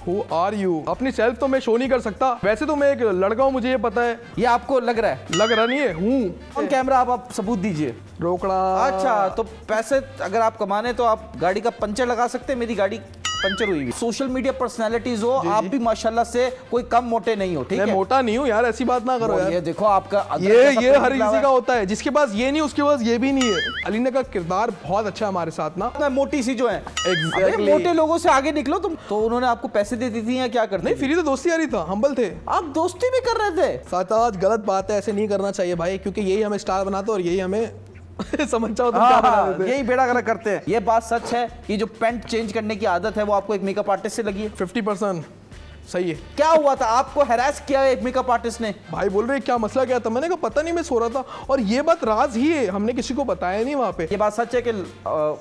Who are you? अपनी self तो मैं शो नहीं कर सकता। वैसे तो मैं एक लड़का हूँ, मुझे ये पता है। ये आपको लग रहा है? लग रहा नहीं है, हूँ। ऑन कैमरा आप सबूत दीजिए। रोकड़ा। अच्छा, तो पैसे अगर आप कमाने तो आप गाड़ी का पंचर लगा सकते हैं। मेरी गाड़ी पंचर हुई हुई। सोशल मीडिया पर्सनालिटीज हो, आप भी माशाल्लाह से कोई कम मोटे नहीं हो, ठीक है? मैं मोटा नहीं हूँ यार, ऐसी बात ना करो यार। ये देखो आपका ये हर किसी का होता है, जिसके पास ये नहीं उसके पास ये भी नहीं है। अलीना का किरदार बहुत अच्छा है हमारे साथ ना। मोटी सी जो है, Exactly. मोटे लोगों से आगे निकलो तुम। तो उन्होंने आपको पैसे देती थी या क्या करते? नहीं, फ्री तो दोस्ती आ रही था, हम्बल थे। आप दोस्ती भी कर रहे थे? साथ आज गलत बात है, ऐसे नहीं करना चाहिए भाई, क्योंकि यही हमें स्टार बनाता और यही हमें समझ जाओ तुम क्या बना देते। यही बेड़ा गर्क करते हैं। ये बात सच है कि जो पैंट चेंज करने की आदत है वो आपको एक मेकअप आर्टिस्ट से लगी है? 50% सही है। क्या हुआ था? आपको हैरास किया है एक मेकअप आर्टिस्ट ने? भाई बोल रहे क्या मसला क्या था, मैंने कहा पता नहीं, मैं सो रहा था। और ये बात राज ही है, हमने किसी को बताया नहीं वहाँ पे। ये बात सच है कि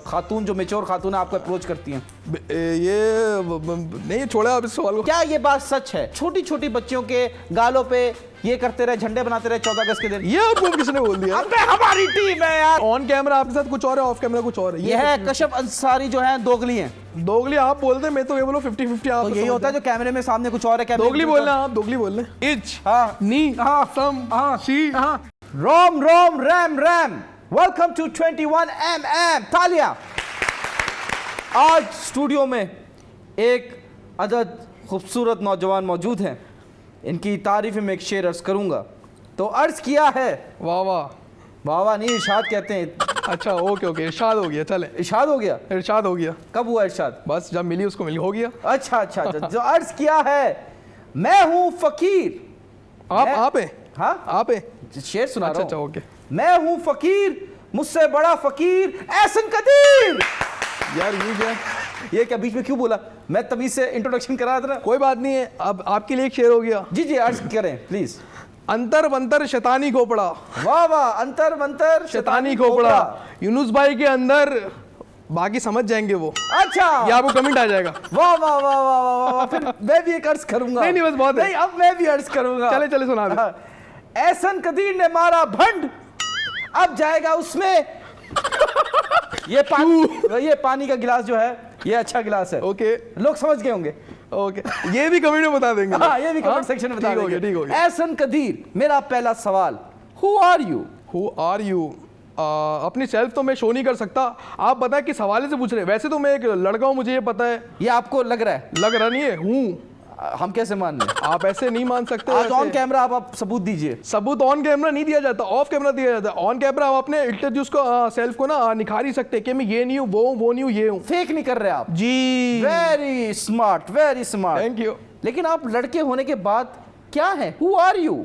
खातून जो मेच्योर खातून है आपको अप्रोच करती हैं? ये नहीं, छोड़ा आप इस सवाल को। क्या ये बात सच है? छोटी छोटी बच्चियों के गालों पे ये करते रहे, झंडे बनाते रहे 14 अगस्त के दिन? ये आपको किसने बोल दिया? अबे हमारी टीम है यार। ऑन कैमरा आपके साथ कुछ और है, ऑफ कैमरा कुछ और है। ये है कशफ अंसारी जो है दोगली हैं। दोगली आप बोलते हैं, मैं तो ये बोलो 50-50 आप। तो यही होता है जो कैमरे में सामने कुछ और है, कैमरे दोगली बोलना आप, दोगली बोलने। इच, हाँ, नी, हाँ, सम, हाँ, शी, हाँ। रोम रोम रैम रैम, वेलकम टू 21mm। तालियां। आज स्टूडियो में एक अदद खूबसूरत नौजवान मौजूद हैं। इनकी तारीफ में एक शेर अर्ज करूंगा, तो अर्ज किया है। वाह वाह। वाह वाह नहीं, इरशाद कहते हैं। अच्छा ओके ओके, इरशाद हो गया, चले इरशाद हो गया? इरशाद हो गया। कब हुआ इरशाद? बस जब मिली उसको मिली, हो गया। अच्छा अच्छा अच्छा। जो अर्ज किया है, मैं हूं फकीर। आप है? हाँ, आप है? शेर सुना रहा हूं। अच्छा ओके। मैं हूं फकीर, मुझसे बड़ा फकीर एहसन कदीर। यार ये क्या बीच में क्यों बोला? मैं तमीज से इंट्रोडक्शन करा रहा था ना। कोई बात नहीं है, अब आपके लिए एक शेर हो गया। जी जी, अर्ज करें प्लीज। अंतर बंतर शैतानी खोपड़ा। वाह वाह, अंतर मंतर शैतानी खोपड़ा। यूनुस भाई के अंदर, बाकी समझ जाएंगे वो। अच्छा, ये आपको कमेंट आ जाएगा। वाह वाह वाह वाह वाह वाह। फिर मैं भी एक अर्ज करूंगा। नहीं बस बहुत है। नहीं, अब मैं भी अर्ज करूंगा। चले चले सुना दे। एहसन कदीर ने मारा भंड, अब जाएगा उसमें ये पानी का गिलास जो है, ये अच्छा गिलास है। ओके, लोग समझ गए होंगे। ओके, ये भी कमेंट में बता देंगे। हाँ, ये भी कमेंट सेक्शन में बता देंगे। ठीक हो गया। एहसन कदीर, मेरा पहला सवाल, who are you? Who are you? अपनी सेल्फ तो मैं शो नहीं कर सकता। आप बताएं किस हवाले से पूछ रहे हैं। वैसे तो मैं एक लड़का हूँ, मुझे ये पता है। ये आपको लग रहा है? लग रहा नहीं है, हूँ। हम कैसे मान लें? आप ऐसे नहीं मान सकते। आज ऑन कैमरा आप सबूत दीजिए। सबूत ऑन कैमरा नहीं दिया जाता, ऑफ कैमरा दिया जाता है। ऑन कैमरा आप अपने इंट्रोड्यूस को सेल्फ को ना निखार ही सकते हैं कि मैं ये नहीं हूँ, वो नहीं हूँ, ये हूँ। फेक नहीं कर रहे आप जी। Very smart, very smart. Thank you. लेकिन आप लड़के होने के बाद क्या है? Who are you?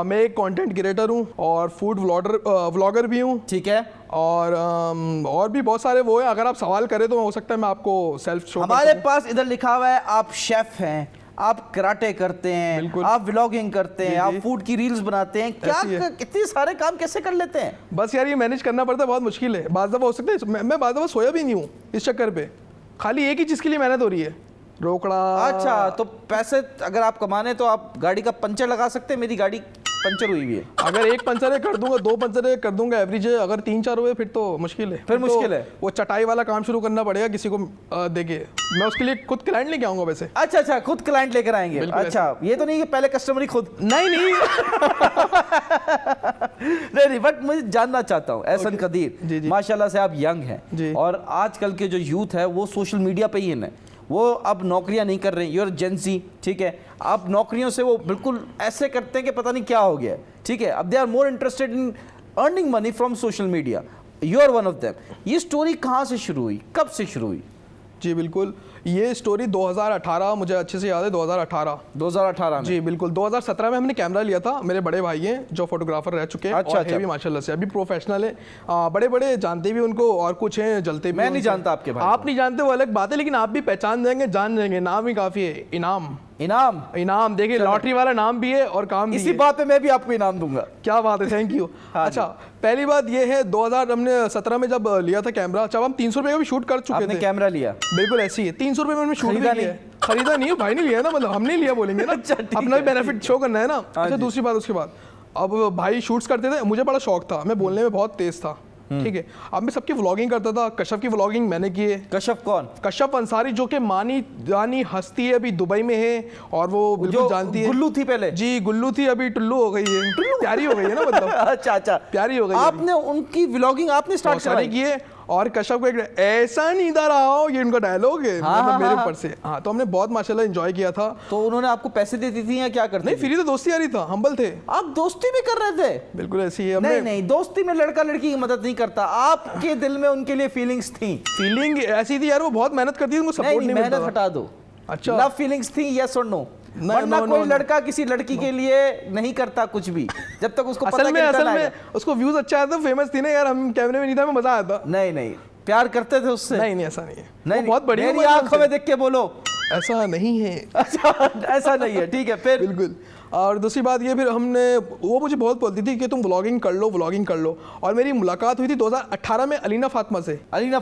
मैं एक कंटेंट क्रिएटर हूँ और फूड व्लॉगर भी हूँ। ठीक है। और भी बहुत सारे वो है। अगर आप सवाल करें तो हो सकता है मैं आपको सेल्फ शो। हमारे पास इधर लिखा हुआ है आप शेफ हैं, आप कराटे करते हैं, आप व्लॉगिंग करते हैं, आप फूड की रील्स बनाते हैं। क्या इतने सारे काम कैसे कर लेते हैं? बस यार ये मैनेज करना पड़ता है, बहुत मुश्किल है। बाज़ दफ़ा हो सकता है मैं बाज़ दफ़ा सोया भी नहीं हूँ इस चक्कर पे। खाली एक ही चीज़ के लिए मेहनत हो रही है, रोकड़ा। अच्छा, तो पैसे अगर आप कमाने तो आप गाड़ी का पंचर लगा सकते हैं। मेरी गाड़ी पंचर हुई हुई है। अगर एक पंचर कर दूंगा, 2 पंचर कर दूंगा एवरेज है। अगर 3-4 हुए फिर तो मुश्किल है। फिर मुश्किल है। वो चटाई वाला काम शुरू करना पड़ेगा किसी को देके। मैं उसके लिए खुद क्लाइंट लेके आऊंगा वैसे। अच्छा अच्छा, खुद क्लाइंट लेकर आएंगे। अच्छा, ये तो नहीं कि पहले कस्टमर ही खुद? नहीं नहीं, बट मुझे जानना चाहता हूँ एहसन कदीर, माशाल्लाह से आप यंग हैं और आजकल के जो यूथ है वो सोशल मीडिया पे ही है। वो अब नौकरियां नहीं कर रहे हैं। यूर जेंसी, ठीक है। अब नौकरियों से वो बिल्कुल ऐसे करते हैं कि पता नहीं क्या हो गया है, ठीक है। अब they are more interested in earning money from social media. You are one of them. ये स्टोरी कहाँ से शुरू हुई, कब से शुरू हुई? जी बिल्कुल, ये स्टोरी 2018, मुझे अच्छे से याद है, 2018 में। जी बिल्कुल। 2017 में हमने कैमरा लिया था। मेरे बड़े भाई हैं जो फोटोग्राफर रह चुके हैं। अच्छा, और भी माशाल्लाह से अभी प्रोफेशनल है। बड़े बड़े जानते भी उनको और कुछ हैं जलते भी। मैं नहीं जानता आपके भाई। आप नहीं जानते वो अलग बात है, लेकिन आप भी पहचान जाएंगे, जान जाएंगे। नाम ही काफ़ी है, इनाम। देखिए लॉटरी वाला नाम भी है और काम भी है। इसी बात पे मैं भी आपको इनाम दूंगा। क्या बात है, थैंक यू। अच्छा, पहली बात ये है 2017 में जब लिया था कैमरा, जब हम 300 रुपये का भी शूट कर चुके थे। कैमरा लिया बिल्कुल ऐसी है, 300 रुपये में हमने शूट भी किया। खरीदा नहीं, भाई ने लिया ना, मतलब हमने लिया बोलेंगे ना। अपना भी बेनिफिट शो करना है ना। अच्छा, दूसरी बात, उसके बाद अब भाई शूट्स करते थे, मुझे बड़ा शौक था, मैं बोलने में बहुत तेज था। ठीक है। अब मैं सबकी व्लॉगिंग करता था, कश्यप की व्लॉगिंग मैंने की है। कश्यप कौन? कश्यप अंसारी, जो कि मानी जानी हस्ती है, अभी दुबई में है और वो बिल्कुल जानती है। गुल्लू थी पहले जी, गुल्लू थी, अभी टुल्लू हो गई है, प्यारी हो गई है ना, मतलब अच्छा प्यारी हो गई। आपने उनकी व्लॉगिंग आपने स्टार्ट की है। और कश्यप को एक ऐसा नहीं इधर आओ, ये उनका डायलॉग है, मतलब मेरे ऊपर से। हाँ, तो हमने बहुत माशाल्लाह एंजॉय किया था। तो उन्होंने आपको पैसे देती थी या क्या करती? नहीं, फ्री तो दोस्ती आ रही था, हम्बल थे। आप दोस्ती भी कर रहे थे? बिल्कुल ऐसी है। नहीं, दोस्ती में लड़का लड़की की मदद नहीं करता। आपके दिल में उनके लिए फीलिंग्स थी? फीलिंग ऐसी थी यार, वो बहुत मेहनत करती थी, उनको सपोर्ट नहीं मिलता। मेहनत हटा दो। अच्छा, लव फीलिंग्स थी, यस और नो? वरना कोई लड़का किसी लड़की के लिए नहीं करता कुछ भी जब तक उसको असल में उसको व्यूज अच्छा आया था, फेमस थी ना यार, हम कैमरे में नहीं था, हमें मजा आया था। नहीं, प्यार करते थे उससे? नहीं, ऐसा नहीं है। नहीं, बहुत बढ़िया, मेरी आंखों में देख के बोलो ऐसा नहीं है। अच्छा, ऐसा नहीं है, ठीक है। फिर बिल्कुल। और दूसरी बात ये, फिर हमने, वो मुझे बहुत बोलती थी कि तुम व्लॉगिंग कर लो। और मेरी मुलाकात हुई थी 2018 में अलीना फातिमा से। अलीना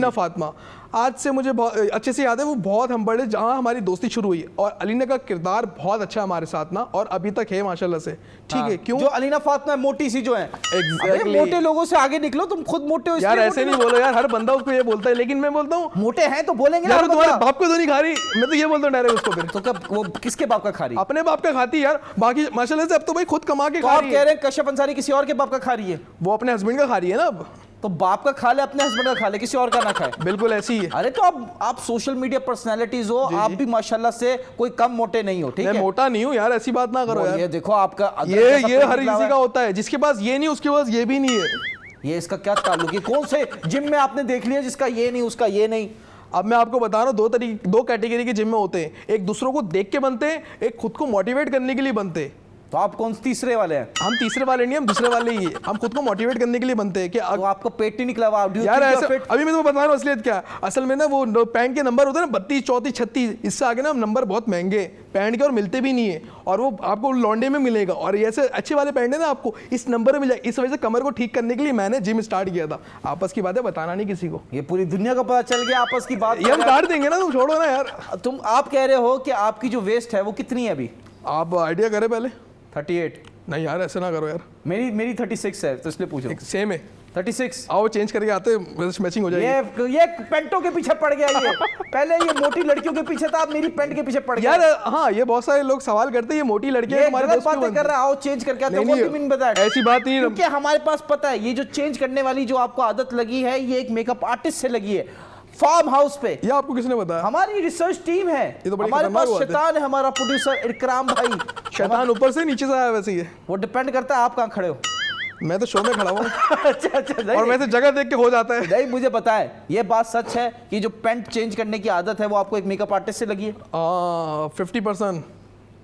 फातिमा आज से मुझे बहुत अच्छे से याद है, वो बहुत हम बड़े जहाँ हमारी दोस्ती शुरू हुई। और अलीना का किरदार बहुत अच्छा हमारे साथ ना, और अभी तक है माशाल्लाह से। ठीक है, क्यों? जो अलीना फातिमा मोटी सी जो है, Exactly. मोटे लोगों से आगे निकलो, तुम खुद मोटे हो यार, ऐसे नहीं बोलो यार, हर बंदा उसको ये बोलता है, लेकिन मैं बोलता हूँ मोटे हैं तो बोलेंगे यार, तुम्हारे बाप को तो नहीं खा रही, मैं तो ये बोलता हूँ डायरेक्ट उसको। फिर तो कब वो किसके बाप का खा रही? अपने बाप का खाती यार, बाकी माशाल्लाह से अब तो भाई खुद कमा के खा रही है। आप कह रहे हैं कश्यप अंसारी किसी और के बाप का खा रही है? वो अपने हस्बैंड का खा रही है ना अब। तो बाप का खा ले, अपने हस्बैंड का खा ले, किसी और का ना खाए। बिल्कुल ऐसी ही है। अरे तो आप सोशल मीडिया पर्सनालिटीज हो, आप भी माशाल्लाह से कोई कम मोटे नहीं हो, ठीक है? मैं मोटा नहीं हूँ यार, ऐसी बात ना करो यार। ये देखो आपका ये हर किसी का होता है, जिसके पास ये नहीं उसके पास ये भी नहीं है। ये इसका क्या ताल्लुक है? कौन से जिम में आपने देख लिया जिसका ये नहीं उसका ये नहीं? अब मैं आपको बता रहा हूँ, दो कैटेगरी के जिम में होते हैं। एक दूसरों को देख के बनते हैं, एक खुद को मोटिवेट करने के लिए बनते हैं। तो आप कौन से तीसरे वाले हैं? हम तीसरे वाले नहीं, हम दूसरे वाले ही हैं। हम खुद को मोटिवेट करने के लिए बनते हैं कि तो आपका पेट नहीं निकला हुआ यार ऐसे। अभी मैं तुम्हें बता रहा हूँ असलियत क्या। असल में ना वो पैंट के नंबर होते हैं ना, 32, 34, 36, इससे आगे ना नंबर बहुत महंगे पैंट के और मिलते भी नहीं है। और वो आपको लॉन्डे में मिलेगा, और ऐसे अच्छे वाले पैंट है ना आपको इस नंबर में मिलेगा। इस वजह से कमर को ठीक करने के लिए मैंने जिम स्टार्ट किया था। आपस की बातें बताना नहीं किसी को, ये पूरी दुनिया का पता चल गया आपस की बात। ये हम काट देंगे ना, तुम छोड़ो ना यार। आप कह रहे हो कि आपकी जो वेस्ट है वो कितनी है अभी? आप आइडिया करें पहले। 38? नहीं यार, ऐसे ना करो यार। मेरी 36 है, तो इसलिए पूछ रहा हूं। सेम है 36। आओ चेंज करके आते, मैचिंग हो जाएगी। ये पेंटों के पीछे पड़ गया ये। पहले ये मोटी लड़कियों के पीछे था, अब मेरी पेंट के पीछे पड़ गया यार। हाँ, ये बहुत सारे लोग सवाल करते हैं, ये मोटी लड़कियां हमारे दोस्त बातें कर रहा है। आओ चेंज करके आते हैं। ऐसी बात नहीं, क्योंकि हमारे पास पता है ये जो चेंज करने वाली जो आपको आदत लगी है, ये एक मेकअप आर्टिस्ट से लगी है, फार्म हाउस पे। ये आपको किसने बताया? हमारी रिसर्च टीम है। ये तो हमारे पास शैतान है, हमारा प्रोड्यूसर इकराम भाई। शैतान ऊपर से नीचे से आया वैसे ही है। वो डिपेंड करता है आप कहाँ खड़े हो। मैं तो शो में खड़ा हूँ। अच्छा, और वैसे जगह देख के हो जाता है। नहीं, मुझे पता है ये बात सच है कि जो पेंट चेंज करने की आदत है वो आपको एक मेकअप आर्टिस्ट से लगी है। 50%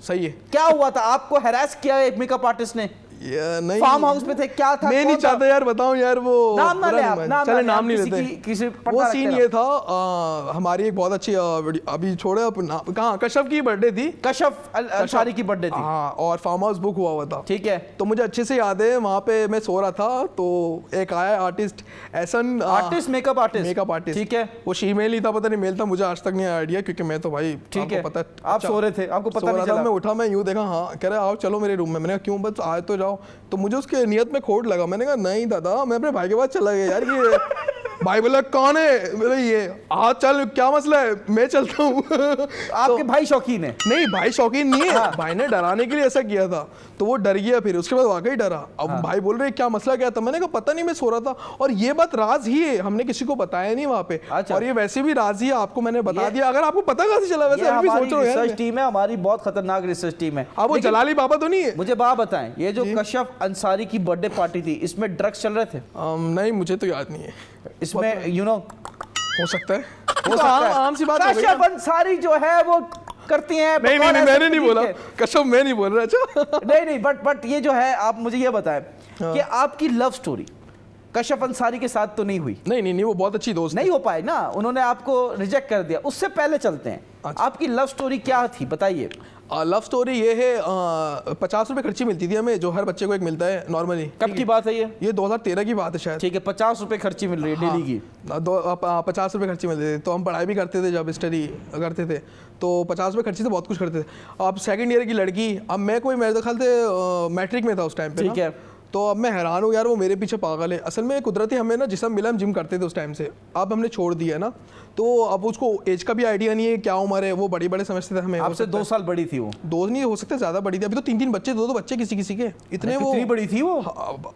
सही है। क्या हुआ था? आपको हैरेस किया एक मेकअप आर्टिस्ट ने? नहीं, फार्म हाउस पे थे, क्या था? मैं नहीं चाहता यार, बताऊं यार। वो नाम ना ले आप, चले नाम नहीं लेते। किसी वो सीन ये था, हमारी एक बहुत अच्छी अभी छोड़े कहाँ, कश्यप की बर्थडे थी। कश्यप अंसारी की बर्थडे थी। हाँ, और फार्म हाउस बुक हुआ था। ठीक है। तो मुझे अच्छे से याद है, वहाँ पे मैं सो रहा था, तो एक आया आर्टिस्ट, मेकअप आर्टिस्ट। ठीक है। वो फीमेल ही था, पता नहीं मेल था, मुझे आज तक नहीं आइडिया, क्योंकि मैं तो भाई, ठीक है, पता आप सो रहे थे, आपको पता नहीं चला। मैं उठा, मैं यूँ देखा, हाँ कह रहा आओ चलो मेरे रूम में। मैंने कहा क्यों, बस आए तो जाओ। तो मुझे उसके नियत में खोट लगा। मैंने कहा नहीं दादा, मैं अपने भाई के पास चला गया यार। ये भाई बोला कौन है? बोले ये। हाँ चल, क्या मसला है? मैं चलता हूँ। आपके भाई शौकीन है? नहीं, भाई शौकीन नहीं है। भाई ने डराने के लिए ऐसा किया था, तो वो डर गया। फिर उसके बाद वाकई डरा। अब भाई बोल रहे क्या मसला क्या था? मैंने कहा पता नहीं, मैं सो रहा था। और ये बात राज ही है, हमने किसी को बताया नहीं वहाँ पे। और ये वैसे भी राज ही है, आपको मैंने बता दिया। अगर आपको पता कैसे चला? वैसे अभी सोच रहे हो, रिसर्च टीम है हमारी, बहुत खतरनाक रिसर्च टीम है। अब वो जलाली बाबा तो नहीं है? मुझे बात बताएं, ये जो कश्यप अंसारी की बर्थडे पार्टी थी, इसमें ड्रग्स चल रहे थे? नहीं, मुझे तो याद नहीं है। इसमें हो सकता है, आम सी बात है। कश्यप अंसारी जो है वो करती हैं। नहीं, मैंने नहीं बोला कश्यप, मैं नहीं बोल रहा। अच्छा नहीं, बट ये जो है, आप मुझे ये बताएं कि आपकी लव स्टोरी कश्यप अंसारी के साथ तो नहीं हुई? नहीं, वो बहुत अच्छी दोस्त नहीं हो पाई ना, उन्होंने आपको रिजेक्ट कर दिया। उससे पहले चलते हैं, आपकी लव स्टोरी क्या थी, बताइए। लव स्टोरी ये है, 50 रुपए खर्ची मिलती थी हमें, जो हर बच्चे को एक मिलता है नॉर्मली। कब की बात है ये 2013 की बात है शायद। ठीक है, 50 रुपए खर्ची मिल रही है डेली की। 50 रुपए खर्ची मिलती थी, तो हम पढ़ाई भी करते थे, जब स्टडी करते थे तो 50 रुपए खर्ची से बहुत कुछ करते थे। अब सेकंड ईयर की लड़की, अब मैं मेरे ख्याल से मैट्रिक में था उस टाइम पे। ठीक है। तो अब मैं हैरान हूँ यार, वो मेरे पीछे पागल है। असल में कुदरती हमें ना जिसम मिला, हम जिम करते थे उस टाइम से, अब हमने छोड़ दिया ना, तो अब उसको एज का भी आइडिया नहीं है, क्या उम्र है, वो बड़े बड़े समझते थे हमें। आपसे 2 साल बड़ी थी वो? 2 नहीं हो सकते, ज़्यादा बड़ी थी। अभी तो 3-3 बच्चे, 2-2 बच्चे किसी किसी के, इतने वो कितनी बड़ी थी वो?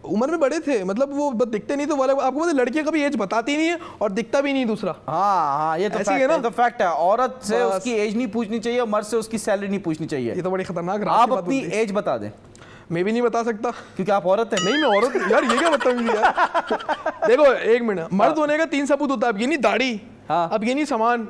उम्र में बड़े थे, मतलब वो दिखते नहीं तो वाले, आपको पता लड़कियां कभी एज बताती नहीं है और दिखता भी नहीं दूसरा। हाँ, ये तो फैक्ट है, तो फैक्ट है। औरत से उसकी एज नहीं पूछनी चाहिए और मर्द से उसकी सैलरी नहीं पूछनी चाहिए। ये तो बड़ी खतरनाक। आप अपनी एज बता दें। मैं भी नहीं बता सकता क्योंकि आप औरत हैं। नहीं, मैं औरत यार, ये क्या मतलब यार। देखो एक मिनट, मर्द होने का 3 सबूत होता है। अब ये नहीं दाढ़ी, अब ये नहीं सामान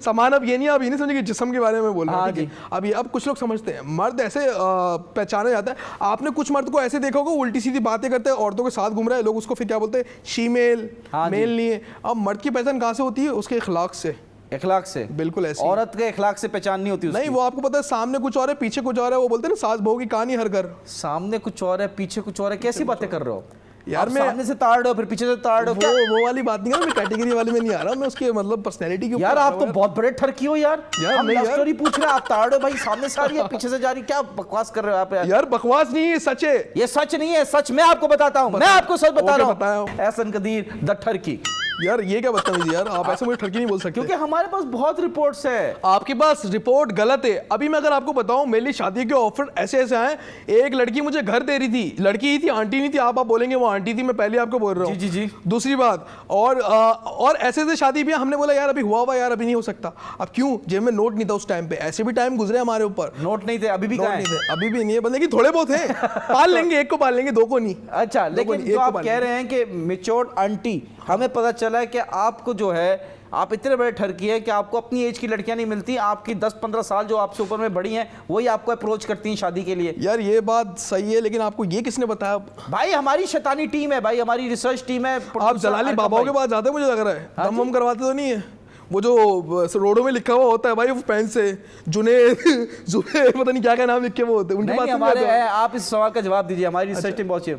सामान, अब ये नहीं, आप ये नहीं समझे कि जिस्म के बारे में बोल रहे हैं। अब कुछ लोग समझते हैं मर्द ऐसे पहचाना जाता है। आपने कुछ मर्द को ऐसे देखा होगा उल्टी सीधी बातें करते हैं, औरतों के साथ घूम रहा है, लोग उसको फिर क्या बोलते हैं, शीमेल, मेल नहीं है। अब मर्द की पहचान कहाँ से होती है? उसके इखलाक से। इखलाक से? बिल्कुल ऐसे। औरत के इखलाक से पहचान नहीं होती उसकी। नहीं, वो आपको पता है सामने कुछ और है, पीछे कुछ और है। वो बोलते हैं ना, सास बहू की कहानी हर घर। सामने कुछ और है, पीछे कुछ और है, कैसी बातें कर रहे हो यार? मैं सामने से ताड़ हो, फिर पीछे से ताड़ हो, वो वाली बात नहीं है, मैं कैटेगरी वाले में नहीं आ रहा, मैं उसके मतलब पर्सनैलिटी के ऊपर। यार आप तो बहुत बड़े ठरकी हो यार। हम नहीं लव यार, स्टोरी पूछ रहे हैं, आप ताड़ हो भाई, सामने से आ रही है, पीछे से जा रही है, क्या बकवास कर रहे हो आप यार? बकवास नहीं है, सच है। ये सच नहीं है, सच मैं आपको बताता हूँ, मैं आपको सच बता रहा हूँ। एहसन कदीर द ठरकी। यार ये क्या बदतमीजी यार, आप ऐसे मुझे ठरकी नहीं बोल सकते। क्योंकि हमारे पास बहुत रिपोर्ट्स है। आपके पास रिपोर्ट गलत है। अभी मैं अगर आपको बताऊं, मेरी शादी के ऑफर ऐसे ऐसे आए। एक लड़की मुझे घर दे रही थी, लड़की ही थी, आंटी नहीं थी। आप बोलेंगे वो आंटी थी, मैं पहले आपको बोल रहा हूँ। जी जी। दूसरी बात, और ऐसे ऐसे शादी भी हमने बोला यार अभी हुआ यार, अभी नहीं हो सकता। अब क्यों? जेब में नोट नहीं था उस टाइम पे, ऐसे भी टाइम गुजरे हमारे ऊपर। नोट नहीं थे, अभी भी नहीं थे, अभी भी नहीं है, लेकिन थोड़े बहुत है। पाल लेंगे, एक को पाल लेंगे, 2 को नहीं। अच्छा, लेकिन जो आप कह रहे हैं कि मैच्योर्ड आंटी, हमें पता चला है कि आपको जो है, आप इतने बड़े ठरकी है कि आपको अपनी एज की लड़कियां नहीं मिलती, आपकी 10-15 साल जो आपसे ऊपर में बड़ी हैं वही आपको अप्रोच करती हैं शादी के लिए। यार ये बात सही है, लेकिन आपको ये किसने बताया? भाई हमारी शैतानी टीम है भाई, हमारी रिसर्च टीम है। आप जलाली बाबाओं के पास जाते हैं, मुझे लग रहा है। दम वम करवाते तो नहीं है? वो जो रोडों में लिखा हुआ होता है भाई, वो पेन से जुनेद पता नहीं क्या नाम लिख के वो होते हैं, उनके पास हमारे आप इस सवाल का जवाब दीजिए। हमारी रिसर्च टीम पहुंची,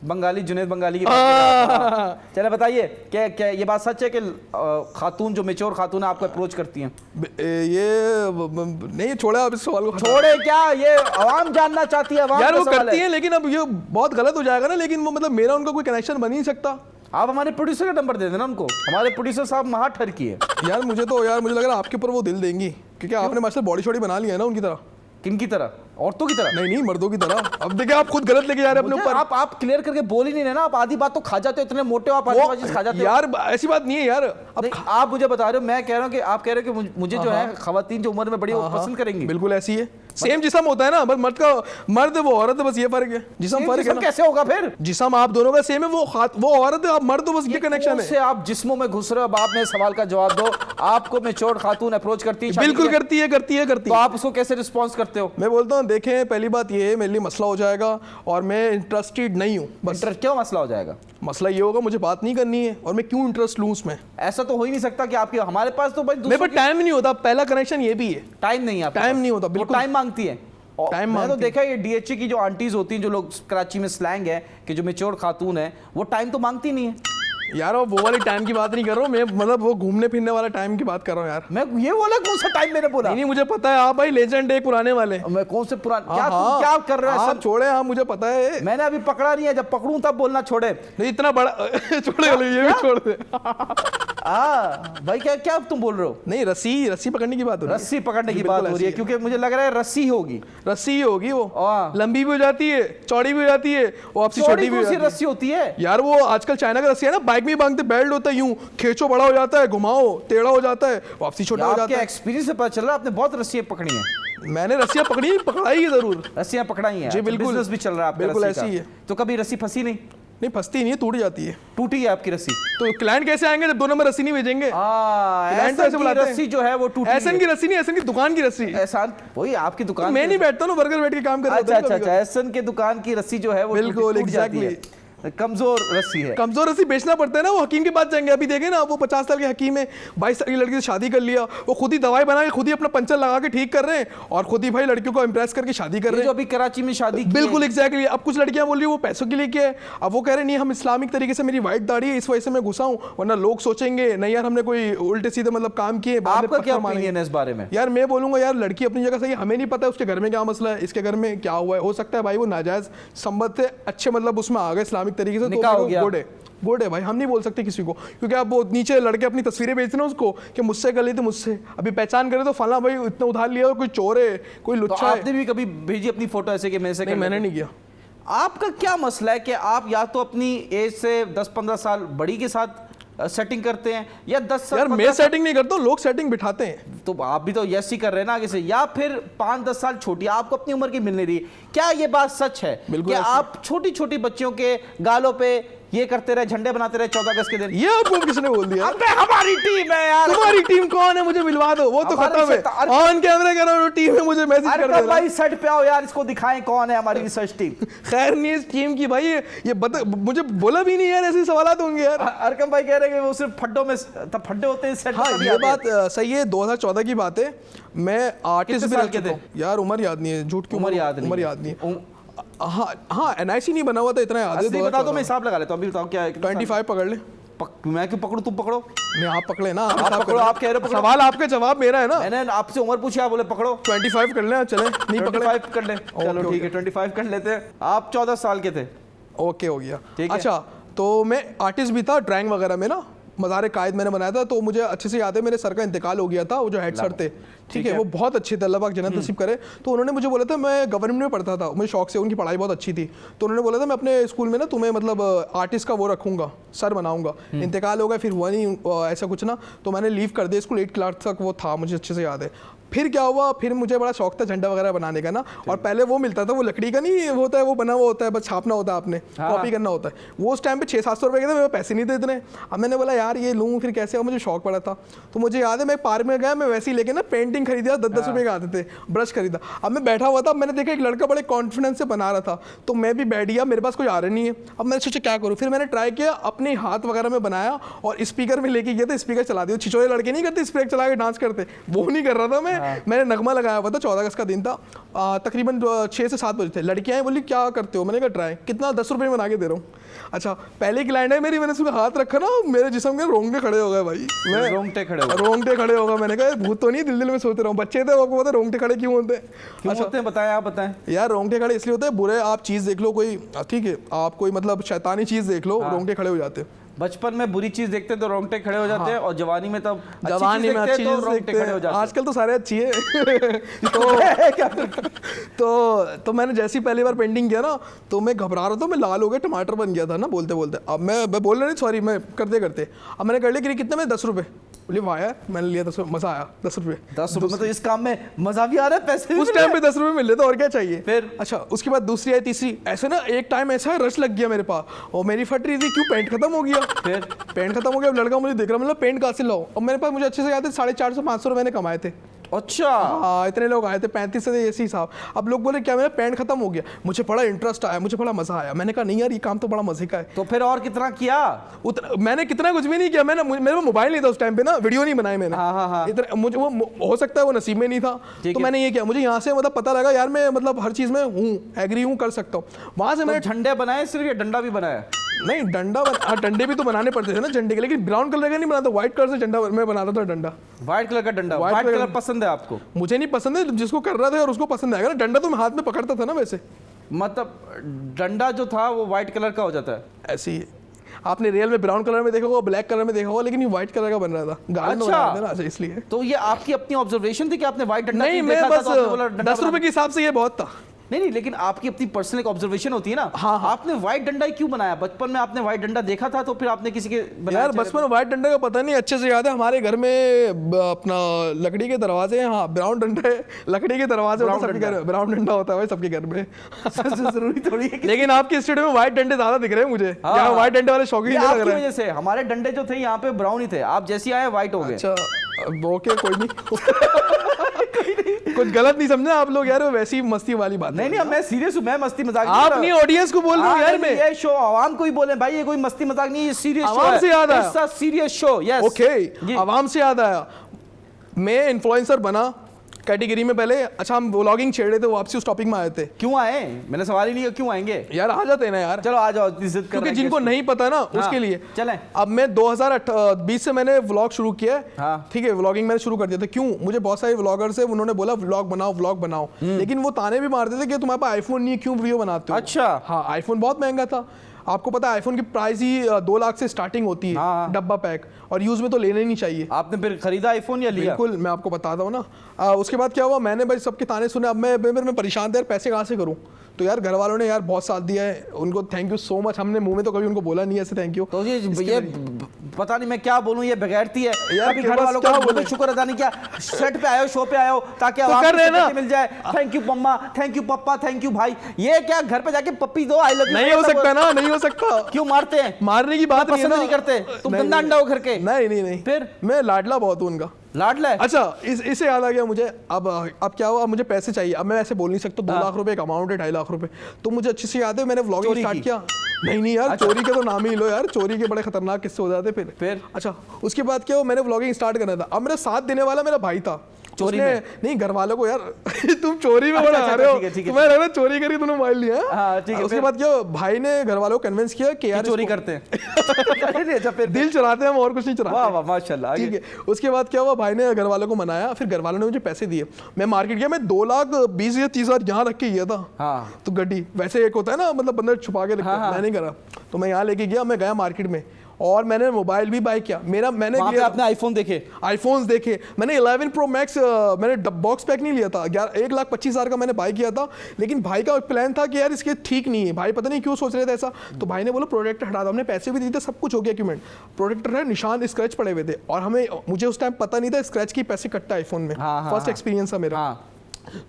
बंगाली, जुनेद बंगाली की। चले बताइए, क्या ये बात सच है कि खातून जो मेच्योर खातून है आपको अप्रोच करती हैं? ये नहीं, छोड़े आप इस सवाल को। छोड़े क्या, ये आवाम जानना चाहती है। यार वो करती है, लेकिन अब ये बहुत गलत हो जाएगा ना। लेकिन वो मतलब मेरा उनका कोई कनेक्शन बन ही नहीं सकता। आप हमारे प्रोड्यूसर का नंबर दे देना उनको, हमारे प्रोड्यूसर साहब महा ठरकी है। यार मुझे लग रहा है आपके ऊपर वो दिल देंगी, क्योंकि आपने मास्टर बॉडी शॉडी बना लिया है ना उनकी तरह। किनकी तरह? औरतों की तरह? नहीं, मर्दों की तरह। अब देखिए आप खुद गलत लेके जा रहे हैं अपने ऊपर। आप क्लियर करके बोल ही नहीं रहे ना, आप आधी बात तो खा जाते हो, इतने मोटे हो आप, आधी चीज खा जाते हो। यार ऐसी बात नहीं है यार। अब आप मुझे बता रहे हो, मैं कह रहा हूँ कि आप कह रहे हो कि मुझे जो है खवातीन जो उम्र में बड़ी वो पसंद करेंगी। बिल्कुल ऐसी है, सेम जिस्म होता है ना, बस मर्द वो औरत है, बस ये फर्क है। जिस्म फर्क है ना। कैसे होगा फिर? जिस्म आप दोनों का सेम है, वो औरत है, आप मर्द हो, बस ये कनेक्शन है। आप जिस्मों में घुस रहे हो। अब आप मेरे सवाल का जवाब दो। आपको मैच्योर्ड खातून अप्रोच करती है? बिल्कुल करती है। तो आप उसको कैसे रिस्पॉन्स करते हो? मैं बोलता हूँ देखें, पहली बात ये है, मेरे लिए मसला हो जाएगा और मैं इंटरेस्टेड नहीं हूँ। बस क्यों मसला हो जाएगा? मसला ये होगा मुझे बात नहीं करनी है, और मैं क्यों इंटरेस्ट लूँ उसमें? ऐसा तो हो ही नहीं सकता कि आपके, हमारे पास तो भाई मेरे पास टाइम नहीं होता। पहला कनेक्शन ये भी है, टाइम नहीं है। टाइम नहीं होता, बिल्कुल टाइम मांगती है। मैंने तो देखा ये डीएचए की जो आंटीज होती हैं, जो लोग कराची में स्लैंग है कि जो मैच्योर खातून है, वो टाइम तो मांगती नहीं है यार। वो वाले टाइम की बात नहीं कर रहा हूँ मैं, मतलब वो घूमने फिरने वाला टाइम की बात कर रहा हूँ यार। मैं ये बोला कौन सा टाइम मैंने बोला? नहीं, मुझे पता है आप भाई लेजेंड है पुराने वाले। मैं कौन से पुराने? क्या कर रहे हो? सब छोड़े। हाँ मुझे पता है, मैंने अभी पकड़ा नहीं है, जब पकड़ूं तब बोलना। छोड़े नहीं, इतना बड़ा छोड़े, ये भी छोड़ दे। भाई क्या तुम बोल रहे हो? नहीं, रस्सी पकड़ने की बात हो रही है। रस्सी पकड़ने की बात हो रही है, क्योंकि मुझे लग रहा है रस्सी होगी। वो लंबी भी हो जाती है, चौड़ी भी हो जाती है, वापसी छोटी भी हो जाती है। रस्सी होती है यार, वो आजकल चाइना का रस्सी है ना, बाइक में बांधते, बेल्ट होता है, यूं खींचो बड़ा हो जाता है, घुमाओ टेढ़ा हो जाता है, वापसी छोटा हो जाता है। एक्सपीरियंस से पता चल रहा है आपने बहुत रस्सियां पकड़ी हैं। मैंने रस्सियां पकड़ाई है जरूर। रस्सियां पकड़ाई हैं जी, बिल्कुल। बिजनेस भी चल रहा है आपका? बिल्कुल ऐसी ही है। तो कभी रस्सी फंसी नहीं? नहीं, फंसती नहीं है, टूट जाती है। टूटी है आपकी रस्सी? तो क्लाइंट कैसे आएंगे जब 2 नंबर रस्सी नहीं भेजेंगे? क्लाइंट तो ऐसे बुलाते हैं। रस्सी जो है वो टूटी है। एहसन की रस्सी नहीं, एहसन की दुकान की रस्सी। एहसन वही आपकी दुकान? मैं नहीं बैठता ना, वर्कर बैठ के काम कर रहा हूं। अच्छा, एहसन के दुकान की रस्सी जो है वो बिल्कुल एग्जैक्टली। कमजोर रस्सी है। कमजोर रस्सी बेचना पड़ता है ना, वो हकीम के पास जाएंगे। अभी देखे ना, वो 50 साल के हकीम है, 22 साल की लड़की से शादी कर लिया, वो खुद ही दवाई बना के खुद ही अपना पंचर लगा के ठीक कर रहे हैं और खुद ही भाई लड़कियों को इंप्रेस करके शादी कर रहे हैं। जो अभी कराची में शादी बिल्कुल एग्जैक्टली। अब कुछ लड़कियां बोल रही है वो पैसों के लिए किया है, अब वो कह रहे नहीं हम इस्लामिक तरीके से, मेरी वाइट दाढ़ी है इस वजह से मैं घुसा हूं, वरना लोग सोचेंगे नहीं यार हमने कोई उल्टे सीधे मतलब काम किए। आपका क्या ओपिनियन है इस बारे में? यार मैं बोलूंगा यार लड़की अपनी जगह सही है, हमें नहीं पता उसके घर में क्या मसला है, इसके घर में क्या हुआ है, हो सकता है भाई वो नाजायज संबंध से अच्छे मतलब उसमें आ गए इस्लामिक तरीके से, तो गुड है भाई, हम नहीं बोल सकते किसी को, क्योंकि आप वो नीचे लड़के अपनी तस्वीरें बेचते ना उसको कि मुझसे कर ली थी, मुझसे अभी पहचान करे तो फला भाई इतना उधार लिया और कोई चोर है, कोई लुच्चा है। आपने भी कभी भेजी अपनी फोटो ऐसे कि मेरे से? मैंने नहीं किया। आपका क्या मसला है कि आप या तो अपनी एज से 10-15 साल बड़ी के साथ सेटिंग करते हैं या 10 साल? यार मैं सेटिंग नहीं करता, लोग सेटिंग बिठाते हैं। तो आप भी तो यस ही कर रहे हैं ना आगे से, या फिर 5-10 साल छोटी आपको अपनी उम्र की मिल नहीं रही। क्या ये बात सच है कि आप छोटी छोटी बच्चियों के गालों पे ये करते रहे, झंडे बनाते रहे 14 अगस्त के दिन? ये आपको किसने बोल दिया? अबे हमारी टीम है यार। तुम्हारी टीम कौन है, मुझे मिलवा दो, वो तो खत्म है, ऑन कैमरा कह रहा हूं टीम है, मुझे मैसेज कर दो भाई सेट पे आओ यार, इसको दिखाएं कौन है हमारी रिसर्च टीम। खैर नहीं इस टीम की भाई, ये मुझे बोला भी नहीं यार, ऐसे सवाल होंगे यार। अरकम भाई कह रहे हैं कि वो सिर्फ फड्डों में तब फड्डे होते हैं सेट। हाँ ये बात सही है, 2014 की बात है, मैं आर्टिस्ट भी रह थे यार, उम्र याद नहीं है, झूठ की उम्र याद नहीं है। हाँ एनआईसी नहीं बना हुआ था, इतना याद है। बता दो मैं हिसाब लगा लेता हूं, अभी बताओ क्या है। 25 पकड़ ले। मैं क्यों पकड़ूं, तुम पकड़ो। नहीं आप पकड़े ना, आप पकड़ो, आप कह रहे हो सवाल आपके जवाब मेरा है ना। मैंने आपसे उम्र पूछी, आप बोले पकड़ो। 25 कर ले, चले नहीं पकड़े 25 कर ले, चलो ठीक है 25 कर लेते हैं। आप 14 साल के थे, ओके हो गया। अच्छा तो मैं आर्टिस्ट भी था, ड्राइंग वगैरह में ना, मज़ार कायद मैंने बनाया था, तो मुझे अच्छे से याद है मेरे सर का इंतकाल हो गया था, वो जो हेड सर थे, ठीक है, वो बहुत अच्छे थे, अल्लाह पाक जन्नत नसीब करे। तो उन्होंने मुझे बोला था, मैं गवर्नमेंट में पढ़ता था, मुझे शौक से, उनकी पढ़ाई बहुत अच्छी थी, तो उन्होंने बोला था मैं अपने स्कूल में ना तुम्हें मतलब आर्टिस्ट का वो रखूंगा, सर बनाऊंगा। इंतकाल हो गया, फिर हुआ नहीं ऐसा कुछ ना, तो मैंने लीव कर दिया स्कूल, 8 क्लास तक वो था, मुझे अच्छे से याद है। फिर क्या हुआ, फिर मुझे बड़ा शौक था झंडा वगैरह बनाने का ना, और पहले वो मिलता था, वो लकड़ी का नहीं होता है, वो बना हुआ होता है, बस छापना होता है आपने, कॉपी करना होता है, वो उस टाइम पे 600-700 रुपये के थे, मेरे पैसे नहीं थे इतने। अब मैंने बोला यार ये लूँ फिर कैसे, और मुझे शौक पड़ा था, तो मुझे याद है मैं पार्क में गया, मैं वैसे ही लेके ना पेंटिंग खरीदा, 10-10 रुपये के आते थे, ब्रश खरीदा। अब मैं बैठा हुआ था, मैंने देखा एक लड़का बड़े कॉन्फिडेंस से बना रहा था, तो मैं भी बैठ गया, मेरे पास कोई आ रहा नहीं है। अब मैंने सोचा क्या करूँ, फिर मैंने ट्राई किया, अपने हाथ वगैरह में बनाया और स्पीकर में लेके गया था, स्पीकर चला दिया। छिछोरे लड़के नहीं करते स्पीकर चला के डांस करते, वो नहीं कर रहा था मैं, मैंने नगमा लगाया हुआ था, 14 अगस्त का दिन था, तकरीबन 6 से 7 बजे थे। लड़कियां हैं, बोली क्या करते हो, मैंने कहा ट्राई, कितना 10 रुपये में बना के दे रहा हूँ। अच्छा पहले की लाइन है मेरी, मैंने उसमें हाथ रखा ना, मेरे जिस्म के रोंगटे खड़े हो गए भाई, मैं रोंगटे खड़े हो गए। मैंने कहा भूत तो नहीं, दिल में सोच रहा हूँ, बच्चे थे, आपको पता रोंगटे खड़े क्यों होते हैं? अच्छा बताएं, आप बताएं यार। रोंगटे खड़े इसलिए होते हैं, बुरे आप चीज़ देख लो कोई, ठीक है, आप कोई मतलब शैतानी चीज़ देख लो, रोंगटे खड़े हो जाते हैं। बचपन में बुरी चीज देखते तो रोंगटे खड़े हो जाते हैं, और जवानी में तब जवानी में अच्छी चीज देखते हैं, आजकल तो सारे अच्छी है। तो मैंने जैसी पहली बार पेंटिंग किया ना, तो मैं घबरा रहा था, मैं लाल हो गया, टमाटर बन गया था ना बोलते बोलते। अब मैं बोल रहा नहीं, सॉरी, मैं करते करते अब मैंने कर लिया कि कितने में 10 रुपये, बोले वाह यार, मैंने लिया 10 रुपये, मजा आया। 10 रुपये तो इस काम में मजा भी आ रहा है, पैसे उस टाइम पे 10 रुपये मिल रहे थे, और क्या चाहिए फिर। अच्छा उसके बाद दूसरी आई, तीसरी, ऐसे ना एक टाइम ऐसा रश लग गया मेरे पास, और मेरी फट रही थी, क्यों पेंट खत्म हो गया। फिर पेंट खत्म हो गया, लड़का मुझे देख रहा, मतलब पेंट कहाँ से लाओ, और मेरे पास मुझे अच्छे से याद है 450-500 रुपये मैंने कमाए थे। अच्छा हाँ इतने लोग आए थे, 35 से ऐसे हिसाब। अब लोग बोले क्या, मेरा पेंट खत्म हो गया, मुझे बड़ा इंटरेस्ट आया, मुझे बड़ा मजा आया। मैंने कहा नहीं यार ये काम तो बड़ा मजे का है। तो फिर और कितना किया? मैंने कितना कुछ भी नहीं किया, मैंने मेरे पास मोबाइल नहीं था उस टाइम पे ना, वीडियो नहीं बनाई मैंने। हाँ। इतना मुझे वो हो सकता है वो नसीब में नहीं था, तो मैंने ये किया, मुझे यहाँ से मतलब पता लगा यार मैं मतलब हर चीज में हूँ, एग्री हूँ, कर सकता हूँ। वहां से मैंने झंडे बनाए सिर्फ, या डंडा भी बनाया? नहीं डंडे भी तो बनाने पड़ते थे ना झंडे के, लेकिन ब्राउन कलर का नहीं बनाता, व्हाइट कलर से झंडा मैं बनाता था। डंडा व्हाइट कलर का डंडा, व्हाइट कलर पसंद है आपको? मुझे नहीं पसंद है, जिसको कर रहा था और उसको पसंद आएगा ना। डंडा तो मैं हाथ में पकड़ता था ना वैसे, मतलब डंडा जो था वो व्हाइट कलर का हो जाता है ऐसे ही। आपने रियल में ब्राउन कलर में देखा होगा, ब्लैक कलर में देखा होगा, लेकिन ये व्हाइट कलर का बन रहा था, गार्डन में बना था ना, इसलिए। तो ये आपकी अपनी ऑब्जर्वेशन थी कि आपने व्हाइट डंडा नहीं, मैं बस 10 रुपए के हिसाब से ये बहुत था। नहीं, लेकिन आपकी अपनी पर्सनल एक ऑब्जर्वेशन होती है ना। हाँ। आपने व्हाइट डंडा ही क्यों बनाया? बचपन में आपने व्हाइट डंडा देखा था, तो फिर आपने किसी के यार बचपन में व्हाइट डंडा का पता नहीं, अच्छे से याद है हमारे घर में अपना लकड़ी के दरवाजे हैं, हाँ ब्राउन डंडा है, लकड़ी के दरवाजे होते हैं सबके घर में, ब्राउन डंडा होता है भाई सबके घर में। जरूरी थोड़ी है। लेकिन आपके स्टूडियो में व्हाइट डंडे ज्यादा दिख रहे हैं मुझे, यहाँ व्हाइट डंडे वाले शौकीन लग रहे हैं। वजह से हमारे डंडे जो थे यहाँ पे ब्राउन ही थे, आप जैसे आए व्हाइट हो गए। अच्छा ओके कोई नहीं। कुछ गलत नहीं समझा आप लोग यार, वो वैसी मस्ती वाली बात नहीं नहीं, मैं सीरियस हूँ, मैं मस्ती मजाक आप नहीं ऑडियंस को बोल रहे हो यार। मैं ये शो आवाम को ही बोले भाई, ये कोई मस्ती मजाक नहीं, ये सीरियस शो आवाम से याद आया, है, सीरियस शो। यस ओके, आवाम से याद आया, मैं इन्फ्लुएंसर बना कैटेगरी में पहले। अच्छा, हम व्लॉगिंग छेड़ रहे थे, वापसी उस टॉपिक में आए थे। क्यों आए? मैंने सवाल ही नहीं किया क्यों आएंगे यार, आ जाते हैं ना यार। चलो आ जाओ, क्योंकि जिनको नहीं पता ना उसके लिए चलें। अब मैं 2020 से मैंने व्लॉग शुरू किया है। हाँ। ठीक है, व्लॉगिंग मैंने शुरू कर दिया था। क्यों? मुझे बहुत सारे व्लॉगर्स है, उन्होंने बोला व्लॉग बनाओ, लेकिन वो ताने भी मारते थे कि तुम्हारे पास आईफोन नहीं है, क्यों वीडियो बनाते हो। अच्छा। हाँ, आईफोन बहुत महंगा था। आपको पता है आईफोन की प्राइस ही 2 लाख से स्टार्टिंग होती है। हाँ। डब्बा पैक, और यूज में तो लेना ही नहीं चाहिए। आपने फिर खरीदा आईफोन या लिया? बिल्कुल, मैं आपको बताता हूँ ना। उसके बाद क्या हुआ, मैंने भाई सबके ताने सुने। अब मैं परेशान था यार, पैसे कहाँ से करूँ। तो यार घर वालों ने यार बहुत साथ दिया है, उनको थैंक यू सो मच। हमने मुंह में तो कभी उनको बोला नहीं ऐसे थैंक यू। तो ये पता नहीं मैं क्या बोलूं, ये बगैरती है यार, कभी घर वालों का बोले शुक्र अदा नहीं किया। सेट पे आए हो, शो पे आए हो, ताकि आवाम को मिल जाए। थैंक यू मम्मा, थैंक यू पापा, थैंक यू भाई। ये क्या घर पे जाके पप्पी दो, आई लव यू नहीं हो सकता ना, नहीं हो सकता। क्यों मारते हैं? मारने की बात पसंद नहीं करते तुम, गंदा अंडा हो घर के। नहीं, फिर मैं लाडला बहुत हूँ उनका। लाडला है? अच्छा, इसे याद आ गया मुझे। अब क्या हुआ, मुझे पैसे चाहिए। अब मैं ऐसे बोल नहीं सकता। 2 लाख रुपए एक अमाउंट है, 2.5 लाख रुपए। तो मुझे अच्छे से याद है, मैंने व्लॉगिंग स्टार्ट किया। नहीं यार, चोरी के तो नाम ही लो यार, चोरी के बड़े खतरनाक किस्से हो जाते फिर। अच्छा, उसके बाद क्या हुआ, मैंने व्लॉगिंग स्टार्ट करना था। अब मेरा साथ देने वाला मेरा भाई था। चोरी में नहीं, घर वालों को यार तुम चोरी में बड़ा आ रहे हो, तुम्हें लग रहा चोरी करी तूने मोबाइल लिया। उसके बाद क्या, भाई ने घर वालों को कन्विंस किया कि यार चोरी करते हैं। अच्छा, फिर दिल चुराते हैं हम, और कुछ नहीं चुराते। वाह वाह माशाल्लाह। ठीक है, उसके बाद क्या हुआ, भाई ने घर वालों को मनाया, फिर घर वालों ने मुझे पैसे दिए। मैं मार्केट गया, मैं 2,20,000 या 30,000 यहाँ रख के गया था। हाँ। तो गड्डी वैसे एक होता है ना, मतलब बंदा छुपा के रखता है, मैं नहीं करा। तो मैं यहाँ लेके गया, मैं गया मार्केट में, और मैंने मोबाइल भी बाय किया। मैंने आपने आईफोन देखे? आईफोन्स देखे मैंने। 11 प्रो मैक्स मैंने बॉक्स पैक नहीं लिया था, 1,25,000 का मैंने बाय किया था। लेकिन भाई का प्लान था कि यार इसके ठीक नहीं है। भाई पता नहीं क्यों सोच रहे थे ऐसा। तो भाई ने बोला प्रोडक्ट हटा दो। हमने पैसे भी दिए थे, सब कुछ हो गया इक्विपमेंट। प्रोडक्ट है, निशान स्क्रैच पड़े हुए थे, और मुझे उस टाइम पता नहीं था स्क्रैच की पैसे कटता आईफोन में। फर्स्ट एक्सपीरियंस था मेरा।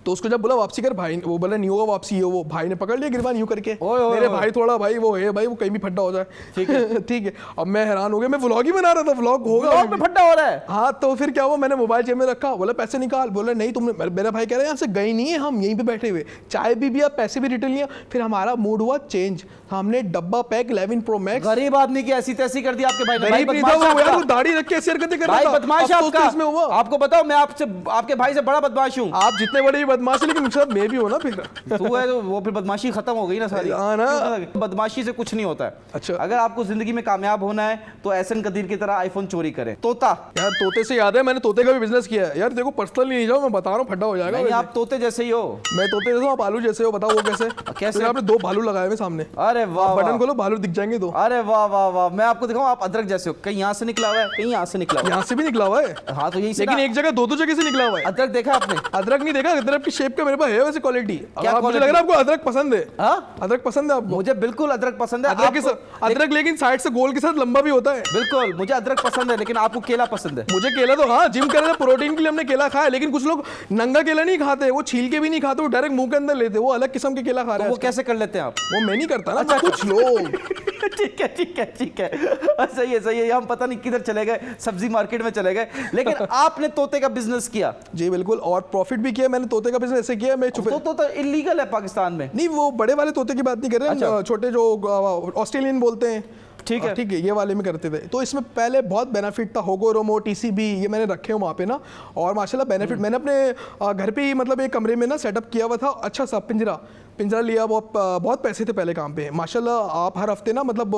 तो उसको जब बोला वापसी कर, भाई वो बोला नहीं होगा वापसी, वो भाई ने पकड़ लिया गिरबान यूं करके। मेरे भाई थोड़ा भाई वो है भाई, वो कहीं भी फड्डा हो जाए। ठीक है ठीक है। अब मैं हैरान हो गया, मैं व्लॉग ही बना रहा था, व्लॉग होगा में फड्डा हो रहा है। हाँ, तो फिर क्या हुआ, मैंने मोबाइल जेब में रखा, बोला पैसे निकाल। बोला नहीं, तुमने, मेरा भाई कह रहा है यहाँ से गई नहीं है, हम यहीं पे बैठे हुए, चाय भी पिया, पैसे भी रिटर्न लिया। फिर हमारा मूड हुआ चेंज, हमने डब्बा पैक 11 प्रो मैक्स। गरीब आदमी की ऐसी तैसी कर दी आपके भाई ने। भाई दाढ़ी रख के ऐसे हरकतें कर रहा था। बदमाश आपका। आपको बताओ, मैं आपके भाई से बड़ा बदमाश हूँ। आप जितने बड़े बदमाश है, लेकिन मैं भी हूँ ना। फिर तू है तो वो फिर बदमाशी खत्म हो गई ना सारी। बदमाशी से कुछ नहीं होता है। अच्छा, अगर आपको जिंदगी में कामयाब होना है तो एहसन कदीर की तरह आईफोन चोरी करें। तोता यार, तोते से याद है, मैंने तोते का भी बिजनेस किया है यार। देखो पर्सनल नहीं जाओ, मैं बता रहा हूँ, फटा हो जाएगा। नहीं, आप तोते जैसे ही हो। मैं तोते जैसे हूँ, आप आलू जैसे हो। बताओ वो कैसे? कैसे? आपने 2 भालू लगाए हुए सामने। अरे वाह, बटन खोलो, भालू दिख जाएंगे। तो अरे वाह वाह वाह, मैं आपको दिखाऊं, आप अदरक जैसे हो। कहीं यहाँ से निकला हुआ है, कहीं यहाँ से निकला हुआ है। यहाँ से भी निकला हुआ है। हाँ, तो यही से। लेकिन एक जगह 2 जगह से निकला हुआ है। अदरक देखा आपने? अदरक नहीं देखा, अदरक की शेप का मेरे पास है वैसे क्वालिटी। मुझे लग रहा है आपको अदरक पसंद है। अदरक पसंद है आपको? मुझे बिल्कुल अदरक पसंद है। अदरक लेकिन साइड से गोल के साथ लंबा भी होता है। बिल्कुल, मुझे अदरक पसंद है, लेकिन आपको केला पसंद है। मुझे केला तो हाँ, जिम करने प्रोटीन के लिए हमने केला खाया। लेकिन कुछ लोग नंगा केला नहीं खाते, वो छील के भी नहीं खाते, वो डायरेक्ट मुंह के अंदर लेते, वो अलग किस्म के केला खा रहे हैं। वो कैसे कर लेते हैं आप? वो मैं नहीं करता ना, कुछ लोग। ठीक है ठीक है ठीक है, सही है सही है। हम पता नहीं किधर चले गए, सब्जी मार्केट में चले गए, लेकिन आपने तोते का बिजनेस किया। जी बिल्कुल, और प्रॉफिट भी किया मैंने। तोते का बिजनेस ऐसे किया, मैं छुपे तो इलीगल है पाकिस्तान में। नहीं, वो बड़े वाले तोते की बात नहीं कर रहे। अच्छा। छोटे जो ऑस्ट्रेलियन बोलते हैं, ठीक है ठीक है, ये वाले में करते थे। तो इसमें पहले बहुत बेनिफिट था। होगो रोमो, टीसीबी, ये मैंने रखे हो वहाँ पे ना। और माशाल्लाह बेनिफिट, मैंने अपने घर पे ही मतलब एक कमरे में ना सेटअप किया हुआ था, अच्छा सा पिंजरा लिया। बहुत पैसे थे पहले काम पे। माशाल्लाह आप हर हफ्ते ना मतलब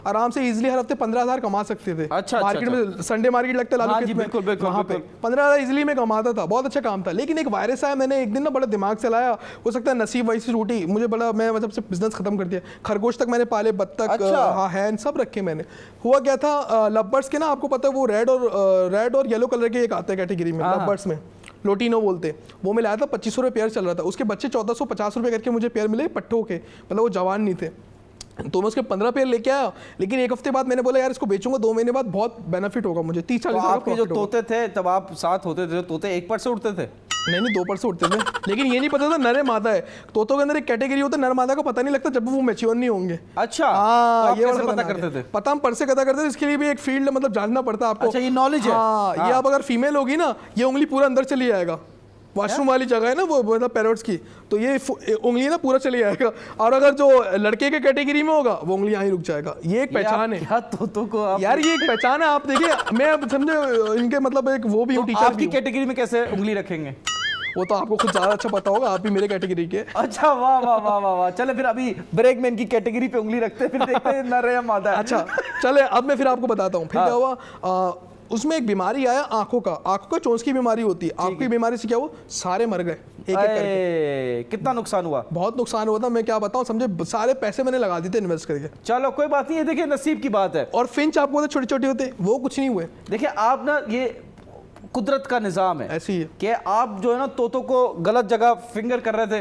आराम से इजीली हर हफ्ते 15,000 कमा सकते थे। अच्छा, मार्केट में संडे मार्केट लगता है लालू खेत में, वहाँ पे 15,000 इजीली में कमाता था, बहुत अच्छा काम था। लेकिन एक वायरस आया, मैंने एक दिन ना बड़ा दिमाग चलाया, हो सकता है नसीब वही से टूटी, मुझे बड़ा, मैं मतलब से बिजनेस खत्म कर दिया। खरगोश तक मैंने पाले, बत्तख, हाँ हैन सब रखे मैंने। हुआ क्या था, लवबर्ड्स के ना, आपको पता है वो रेड और येलो कलर के एक आते हैं कैटेगरी में लवबर्ड्स में, लोटिनो बोलते, वो मैं लाया था। 2500 रुपये पेयर चल रहा था। उसके बच्चे 1450 रुपये करके मुझे पेयर मिले, पट्टों के, मतलब वो जवान नहीं थे। तो मैं उसके 15 पेयर लेके आया। लेकिन एक हफ्ते बाद मैंने बोला यार इसको बेचूंगा, 2 महीने बाद बहुत बेनिफिट होगा मुझे, 30-40 हज़ार। आपके जो तोते थे तब आप साथ होते थे, तोते एक पर से उड़ते थे? नहीं 2 पर से उठते थे। लेकिन ये नहीं पता था नर मादा है। तोतों के अंदर एक कैटेगरी होता है, नर मादा को पता नहीं लगता जब वो मैच्योर नहीं होंगे। अच्छा, हाँ, तो ये कैसे पता करते थे? पता हम पर से पता करते थे, इसके लिए भी एक फील्ड मतलब जानना पड़ता है आपको। अच्छा, ये नॉलेज है। हाँ, ये अब अगर फीमेल होगी ना, ये उंगली पूरा अंदर चली जाएगा, वॉशरूम वाली जगह है ना वो मतलब पैरोट्स की, तो ये उंगली ना पूरा चले जाएगा, और अगर जो लड़के के कैटेगरी में होगा वो उंगली यहाँ ही रुक जाएगा। ये एक पहचान है क्या तोतों को आप यार, ये एक पहचान है। आप देखिए, मैं अब समझे इनके मतलब एक वो भी हूँ टीचर। आपकी कैटेगरी में कैसे उंगली रखेंगे? वो तो आपको खुद ज्यादा अच्छा पता होगा, आप भी मेरे कैटेगरी के। अच्छा, वाह वाह वाह वाह वाह। चले फिर अभी ब्रेक में इनकी कैटेगरी पे उंगली रखते हैं, फिर देखते हैं नर है या मादा है। अच्छा चले, अब मैं फिर आपको बताता हूँ फिर क्या हुआ। उसमें एक बीमारी आया आंखों का चोंच की बीमारी होती है। आंखों की बीमारी से क्या हुआ, सारे मर गए एक एक करके। कितना नुकसान हुआ? बहुत नुकसान हुआ था, मैं क्या बताऊं, समझे सारे पैसे मैंने लगा दिए थे इन्वेस्ट करके। चलो कोई बात नहीं है, देखिए नसीब की बात है। और फिंच आपको छोटे छोटे होते, वो कुछ नहीं हुए। देखिए आप ना, ये कुदरत का निजाम है ऐसी है कि आप जो है ना तोतों को गलत जगह फिंगर कर रहे थे,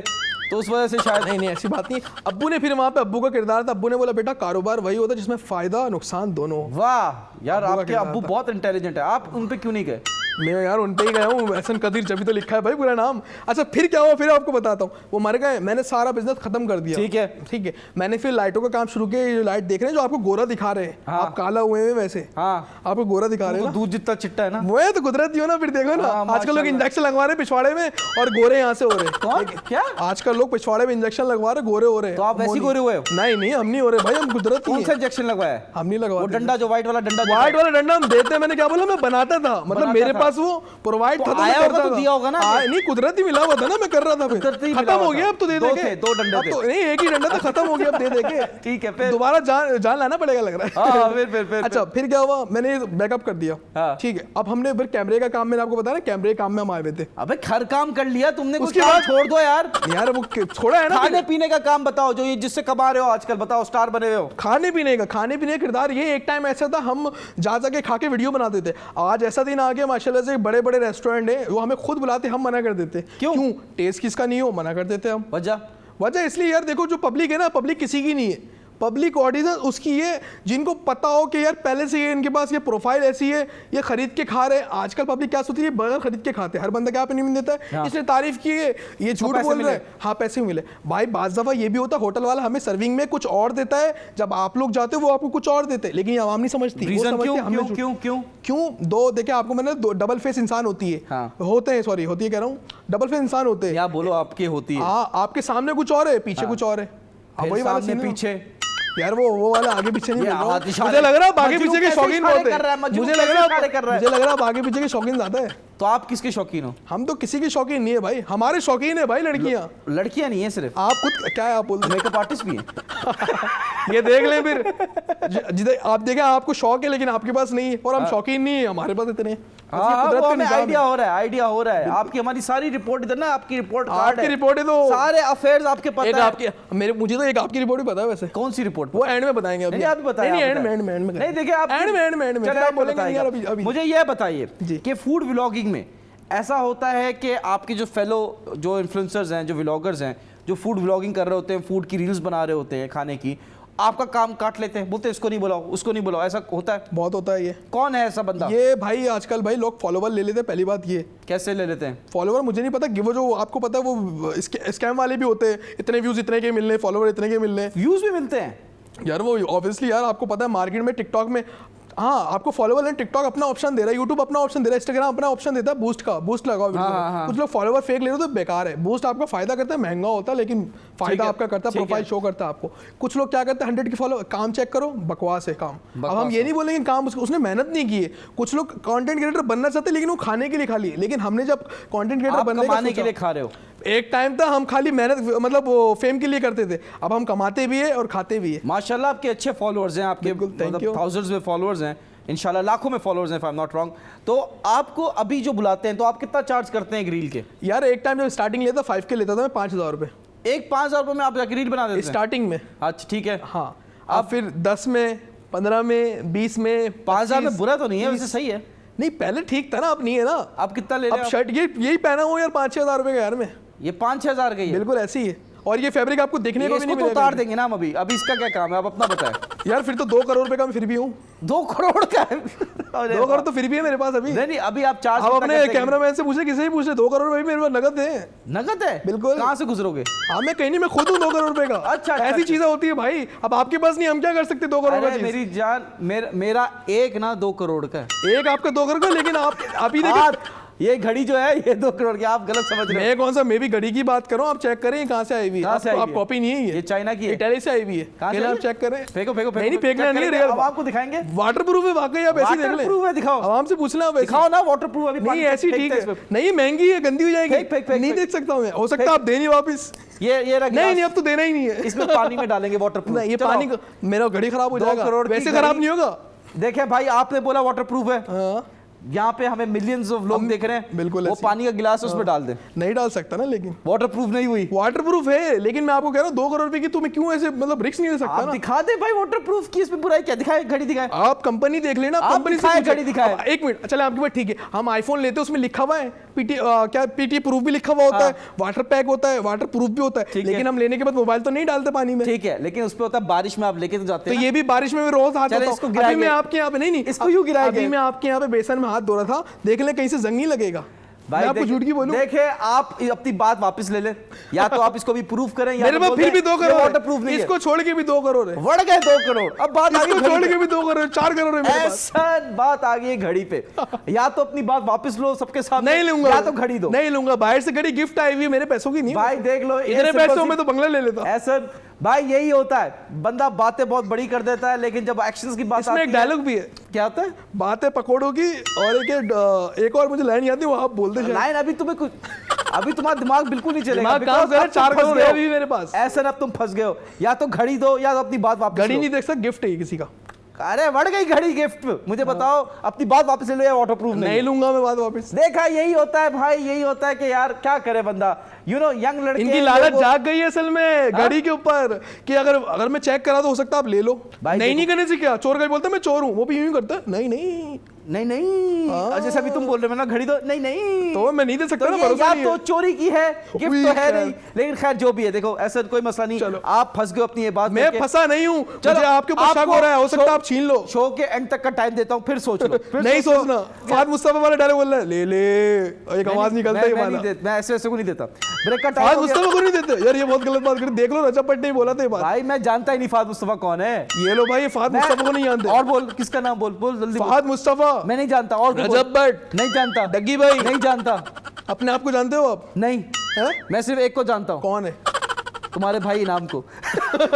तो उस वजह से शायद। नहीं ऐसी बात नहीं। अब्बू ने फिर वहां पे, अब्बू का किरदार था, अब्बू ने बोला बेटा कारोबार वही होता है जिसमें फायदा नुकसान दोनों। वाह यार, आपके अब्बू बहुत इंटेलिजेंट है, आप उन पे क्यों नहीं गए? मैं यार उन पे ही गया हूँ, एहसन कदीर जब भी तो लिखा है भाई पूरा नाम। अच्छा फिर क्या हुआ, फिर आपको बताता हूँ। वो मर गए, मैंने सारा बिजनेस खत्म कर दिया। ठीक है, मैंने फिर लाइटों का काम शुरू किया। ये लाइट देख रहे हैं जो आपको गोरा दिखा रहे हैं, हाँ। आप काला हुए हैं वैसे, हाँ आपको गोरा दिखा रहे हैं। दूध जितना चिट्टा है ना, वो है तो कुदरती हो ना। फिर देखो ना, आजकल लोग इंजेक्शन लगवा रहे हैं पिछवाड़े में और गोरे यहाँ से हो रहे। क्या आजकल लोग पिछवाड़े में इंजेक्शन लगवा रहे, गोरे हो रहे। तो आप वैसे गोरे हुए हो? नहीं हम नहीं हो रहे भाई, हम कुदरती। कौन सा इंजेक्शन लगवाया है? हम नहीं लगवा। वो डंडा जो व्हाइट वाला डंडा हम देते हैं। मैंने क्या बोला, मैं बनाता था, मतलब मेरे पास वो प्रोवाइड था, आया होगा तो दिया होगा ना। नहीं कुदरती मिला हुआ था ना, मैं कर रहा था। फिर खत्म हो गया, अब तो दे देंगे। दो डंडे थे। नहीं एक ही डंडा था, खत्म हो गया, अब दे देंगे। ठीक है, फिर दोबारा जान लाना पड़ेगा लग रहा है। फिर अच्छा फिर क्या हुआ, मैंने बैकअप कर दिया। ठीक है, अब हमने फिर कैमरे का काम, मैंने आपको बताया ना कैमरे के काम में हम आए हुए थे। अबे हर काम कर लिया तुमने, उसके बाद छोड़ दो यार। यार वो छोड़ा है ना। खाने पीने का काम बताओ, जो ये जिससे कमा रहे हो आजकल, बताओ स्टार बने हुए हो। खाने पीने का किरदार, ये एक टाइम ऐसा था हम जा के खा के वीडियो बनाते थे। आज ऐसा दिन आ गया माशाल्लाह से, बड़े बड़े रेस्टोरेंट है वो हमें खुद बुलाते, हम मना कर देते। क्यों? टेस्ट किसका नहीं हो, मना कर देते हम। वजह इसलिए यार देखो, जो पब्लिक है ना, पब्लिक किसी की नहीं है, पब्लिक ऑडियंस उसकी है जिनको पता हो कि यार पहले से ये इनके पास ये प्रोफाइल ऐसी है, ये खरीद के खा रहे हैं। आजकल पब्लिक क्या सोचती है, बर्गर खरीद के खाते हैं, हर बंदा क्या ओपिनियन देता है, हाँ। इसने तारीफ की है, ये झूठ बोल रहे हैं। हाँ पैसे मिले भाई, बाज़ दफ़ा ये भी होता है होटल वाला हमें सर्विंग में कुछ और देता है, जब आप लोग जाते हो वो आपको कुछ और देते हैं, लेकिन ये आवाम नहीं समझती। क्यों? दो देखिए, आपको मैंने डबल फेस इंसान होती है, होते हैं, सॉरी होती है कह रहा हूँ, डबल फेस इंसान होते हैं। क्या बोलो, आपके होती है? आपके सामने कुछ और है, पीछे कुछ और है। वही वाला पीछे यार, वो वाला आगे पीछे नहीं बोल रहा हूं। मुझे लग रहा है आगे पीछे के शौकीन बहुत है। मुझे लग रहा है आगे पीछे के शौकीन ज्यादा है। तो आप किसके शौकीन हो? हम तो किसी की शौकीन नहीं है भाई, हमारे शौकीन है भाई लड़कियां। लड़कियां नहीं है सिर्फ, आप खुद क्या है, आप बोलते मेकअप आर्टिस्ट भी है। ये देख लें फिर, जिधर आप देखें आपको शौक है लेकिन आपके पास नहीं है, और हम शौकीन नहीं है, हमारे पास इतने। आइडिया हो रहा है। आपकी हमारी सारी रिपोर्ट इधर ना, आपकी रिपोर्ट कार्ड है, रिपोर्ट है तो सारे अफेयर्स आपके पता है। आपकी मुझे तो एक आपकी रिपोर्ट भी पता है वैसे। कौन सी रिपोर्ट? वो एंड में बताएंगे अभी। आप बताइए। नहीं देखिए आप एंड में मुझे ये बताइए कि फूड व्लॉगिंग में ऐसा होता है कि आपके जो फेलो जो इन्फ्लुएंसर्स हैं, जो व्लॉगर्स हैं, जो फूड व्लॉगिंग कर रहे होते हैं, फूड की रील्स बना रहे होते हैं खाने की, आपका काम काट लेते हैं, बोलते हैं इसको नहीं बुलाओ, उसको नहीं बुलाओ, ऐसा होता है? बहुत होता है। ये कौन है ऐसा बंदा? ये भाई आजकल भाई लोग फॉलोवर ले लेते हैं। पहली बात ये, कैसे ले लेते हैं फॉलोवर? मुझे नहीं पता कि वो जो आपको पता है वो स्कैम वाले भी होते हैं, इतने व्यूज इतने के मिलने, फॉलोवर इतने के मिलने। व्यूज भी मिलते हैं यार, वो ऑब्वियसली यार आपको पता है मार्केट में टिकटॉक में, हाँ आपको फॉलोवर है, टिकटॉक अपना ऑप्शन दे रहा है, यूट्यूब अपना ऑप्शन दे रहा है, इंस्टाग्राम अपना ऑप्शन देता है बूस्ट का, बूस्ट लगाओ। कुछ लोग फॉलोवर फेक ले रहे हो तो बेकार है। बूस्ट आपका फायदा करता है, महंगा होता है लेकिन फायदा आपका करता है, प्रोफाइल शो करता है आपको। कुछ लोग क्या करते हैं, 100 की फॉलो, काम चेक करो, बकवास है काम। अब हम ये नहीं बोलेंगे काम उसने मेहनत नहीं की है। कुछ लोग कंटेंट क्रिएटर बनना चाहते हैं लेकिन वो खाने के लिए खा लिए, लेकिन हमने जब कंटेंट क्रिएटर बनने के लिए खा रहे हो, एक टाइम था हम खाली मेहनत मतलब वो फेम के लिए करते थे, अब हम कमाते भी है और खाते भी है। माशाल्लाह आपके अच्छे फॉलोअर्स हैं, आपके थाउजेंड्स में फॉलोअर्स हैं, इंशाल्लाह लाखों में फॉलोअर्स हैं, if I am not wrong. तो आपको अभी जो बुलाते हैं तो आप कितना चार्ज करते हैं एक रील के? यार एक टाइम जब स्टार्टिंग लेता 5K लेता था मैं, 5,000 रुपए। एक 5,000 रुपए में आप जाके रील बना देते हैं स्टार्टिंग में? अच्छा ठीक है। हाँ, आप फिर 10 में, 15 में, 20 में, 5,000 में बुरा तो नहीं है वैसे, सही है। नहीं पहले ठीक था ना, अब नहीं है ना। आप कितना ले रहे हैं? अब शर्ट यही पहना हुआ यार 5-6 हज़ार रुपए का यार में। ये 5-6 हज़ार का ही है? बिल्कुल ऐसी है, और ये फैब्रिक आपको देखने को भी नहीं मिलेगा। तो उतार देंगे ना हम अभी इसका क्या काम है, आप अपना बताएं। यार फिर तो 2 करोड़ रुपए का मैं फिर भी हूँ। 2 करोड़ का है? 2 करोड़ तो फिर भी है मेरे पास अभी। नहीं अभी आप चार्ज आप अपने कैमरामैन से पूछे, किसी भी पूछे, 2 करोड़ रुपए मेरे पास नगद है। नगद है? बिल्कुल। कहाँ से गुजरोगे? हाँ मैं कहीं नहीं, मैं खुद हूँ 2 करोड़ रुपए का। अच्छा ऐसी चीजें होती है भाई, अब आपके पास नहीं, हम क्या कर सकते 2 करोड़ का? मेरी जान, मेरा एक ना 2 करोड़ का है। एक आपका 2 करोड़ का, लेकिन आप अभी देखिए ये घड़ी जो है ये 2 करोड़ की, आप गलत समझ रहे हो। मैं कौन सा, मैं भी घड़ी की बात कर रहा हूँ, आप चेक करें कहाँ से आई हुई है। कहाँ से आई आप हुई है? कॉपी नहीं है ये चाइना की है, इटाली से आई हुई है। कहाँ से पहले आई आप है? चेक करें। फेंको फेंको नहीं फेंकना नहीं, रियल अब आपको दिखाएंगे। वाटर प्रूफ है वाकई, आप ऐसे देख लें। वाटरप्रूफ है, दिखाओ आराम से पूछना आप ऐसे। दिखाओ ना वाटर प्रूफ। अभी नहीं ऐसी ठीक है, नहीं महंगी है, गंदी हो जाएगी, नहीं देख सकता हूँ मैं। हो सकता है आप दे नहीं वापस। ये रख, नहीं अब तो देना ही नहीं है। इसमें पानी में डालेंगे वाटर प्रूफ। नहीं ये पानी, मेरा घड़ी खराब हो 2 जाएगा। करोड़ की वैसे घड़ी। खराब नहीं होगा। देखें भाई, आपने बोला वाटर प्रूफ है, हाँ यहाँ पे हमें मिलियंस ऑफ लोग देख रहे हैं, बिल्कुल वो ऐसे। पानी का गिलास उसमें डाल दे, नहीं डाल सकता ना, लेकिन वाटर प्रूफ नहीं हुई। वाटर प्रूफ है, लेकिन मैं आपको कह रहा हूँ 2 करोड़ रुपए की, तो मैं क्यों ऐसे मतलब रिस्क नहीं ले सकता आप ना। दिखा दे भाई वाटर प्रूफ की, इसमें बुराई क्या? दिखाए घड़ी, दिखाए। आप कंपनी देख लेना, आप कंपनी दिखाए, घड़ी दिखाए। एक मिनट, चले आपकी बात ठीक है। हम आईफोन लेते हैं, उसमें लिखा हुआ है क्या पीटी प्रूफ भी लिखा हुआ होता है, वाटर पैक होता है, वाटर प्रूफ भी होता है, लेकिन हम लेने के बाद मोबाइल तो नहीं डालते पानी में। ठीक है, लेकिन उस पे होता है बारिश में आप लेके तो जाते तो हैं। ये भी बारिश में मैं रोज हाथ चले धोता इसको हूं। गिराएंगे। अभी मैं आपके यहाँ पे नहीं इसको यूं गिराएंगे। अभी मैं आपके यहाँ पे बेसन में हाथ धो रहा था, देख ले कहीं से जंग नहीं लगेगा। मैं आपको झूठ की बोलूं? देखे आप अपनी बात वापस ले ले, या तो आप इसको भी प्रूफ करें, या मेरे तो पास बोल फिर दें, भी 2 ये करोड़ वाटर प्रूफ नहीं है। इसको छोड़ के भी 2 करोड़ है। बढ़ गए 2 करोड़। अब बात आ गई इसको घड़ी छोड़ पे। के भी 2 करोड़, 4 करोड़ है मेरे पास। ऐसा बात आ गई है घड़ी पे, या तो अपनी बात वापस लो सबके सामने, नहीं लूंगा, या तो घड़ी दो। नहीं लूंगा, बाहर से घड़ी गिफ्ट आई हुई है, मेरे पैसों की नहीं। भाई देख लो, इतने पैसों में तो बंगला ले लेता। ऐसा भाई यही होता है, बंदा बातें बहुत बड़ी कर देता है, लेकिन जब एक्शंस की बात इसमें आती एक डायलॉग भी है, क्या होता है? बातें पकोड़ों की, और एक और मुझे लाइन याद नहीं, वो आप बोलते शायद। लाइन अभी तुम्हें कुछ, अभी तुम्हारा दिमाग बिल्कुल नहीं चलेगा। दिमाग काम कर रहा है, 4 करोड़ है अभी मेरे पास। ऐसा अब तुम फंस गए हो, या तो घड़ी दो या तो अपनी बात वापस घड़ी लो। नहीं देख सकता, गिफ्ट है ये किसी का। अरे बढ़ गई घड़ी गिफ्ट। मुझे बताओ, अपनी बात वापस ले लो या वाटर प्रूफ नहीं लूंगा मैं बात वापस। देखा, यही होता है भाई, यही होता है कि यार क्या करे बंदा, यंग लड़के। इनकी लालच जाग गई है असल में घड़ी के ऊपर, कि अगर मैं चेक करा तो हो सकता है आप ले लो। नहीं करने से क्या, चोर का बोलता है मैं चोर हूं, वो भी यूं ही करता है। नहीं जैसे अभी तुम बोल रहे हो ना, घड़ी दो, नहीं तो मैं नहीं दे सकता तो ना, ये भरोसा या नहीं तो है। चोरी की है, गिफ्ट तो है नहीं। लेकिन खैर जो भी है, देखो ऐसा कोई मसला नहीं। चलो। आप फंस गए अपनी ये बात। मैं फंसा नहीं हूं, मुझे आपके ऊपर शक हो रहा है, हो सकता है आप छीन लो। शो के एंड तक का टाइम देता हूं, फिर सोच लो। फिर नहीं सोच लो। सोचना, फहद मुस्तफा वाला डायलॉग बोल रहा है, ले एक आवाज निकलता है हमारा। मैं ऐसे को नहीं देता। ब्रेक का फहद टाइम मुस्तफा को नहीं देते यार, ये बहुत गलत बात कर, देख लो रचा पट नहीं बोला था ये बात। भाई मैं जानता ही नहीं फहद मुस्तफा कौन है। ये लो भाई, ये फहद मुस्तफा को नहीं जानते। और बोल, किसका नाम बोल, बोल जल्दी। फहद मुस्तफा, मैं नहीं जानता। और रजब भट्ट, नहीं जानता। डग्गी भाई, नहीं जानता। अपने आप को जानते हो आप? नहीं, मैं सिर्फ एक को जानता हूँ। कौन है? तुम्हारे भाई इनाम को।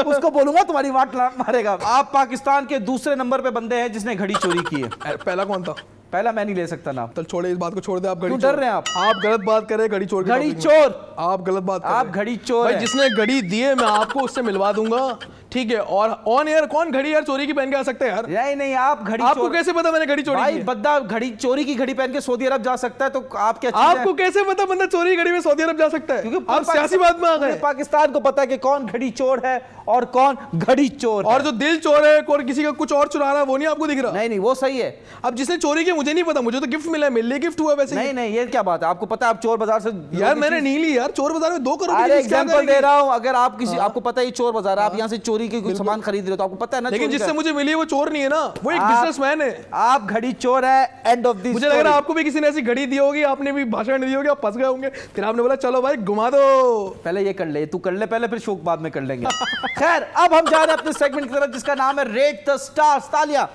उसको बोलूंगा तुम्हारी वाट मारेगा। आप पाकिस्तान के दूसरे नंबर पे बंदे हैं जिसने घड़ी चोरी की है। पहला कौन था? पहला मैं नहीं ले सकता नाम। चल छोड़े इस बात को, छोड़ दे। आप घड़ी क्यों डर रहे हैं आप गलत बात कर रहे हैं घड़ी चोर की घड़ी topic में। चोर, आप गलत बात कर रहे हैं। आप घड़ी चोर भाई हैं। जिसने घड़ी दी है मैं आपको उससे मिलवा दूंगा, ठीक है? और ऑन एयर कौन घड़ी यार चोरी की पहन के आ सकता है यार? नहीं, आप घड़ी आपको चोर। कैसे पता मैंने घड़ी चोरी की भाई है? बंदा घड़ी चोरी की घड़ी पहन के सऊदी अरब जा सकता है, तो आप क्या आपको कैसे पता बंदा चोरी की घड़ी में सऊदी अरब जा सकता है? क्योंकि आप सियासी बात में आ गए। पाकिस्तान को पता है कि कौन घड़ी चोर है और कौन घड़ी चोर और जो दिल चोर है, और किसी का कुछ और चुरा रहा है, वो नहीं आपको दिख रहा? नहीं, वो सही है। अब जिसने चोरी की मुझे नहीं पता, मुझे तो गिफ्ट मिला है, मेरे लिए गिफ्ट हुआ वैसे। नहीं, ये क्या बात है? आपको पता है आप चोर बाजार से यार मैंने नहीं ली यार, चोर बाजार में 2 करोड़ की अरे चीज़ क्या एग्जांपल करेगी? दे रहा हूं, अगर आप किसी आपको पता है ये चोर बाजार है, आप यहां से चोरी के कुछ सामान खरीद रहे हो, तो आपको पता है ना। लेकिन चोरी जिससे का- मुझे मिली है वो चोर नहीं है ना, वो एक बिजनेसमैन है। आप घड़ी चोर है, एंड ऑफ दिस। मुझे लग रहा है आपको भी किसी ने ऐसी घड़ी दी होगी, आपने भी भाषण दी होगी, आप फंस गए होंगे, फिर आपने बोला चलो भाई घुमा दो। पहले ये कर ले, तू कर ले पहले, फिर शौक बाद में कर लेंगे। खैर अब हम जा रहे हैं अपने सेगमेंट की तरफ जिसका नाम है रेट द स्टार्स। तालियां।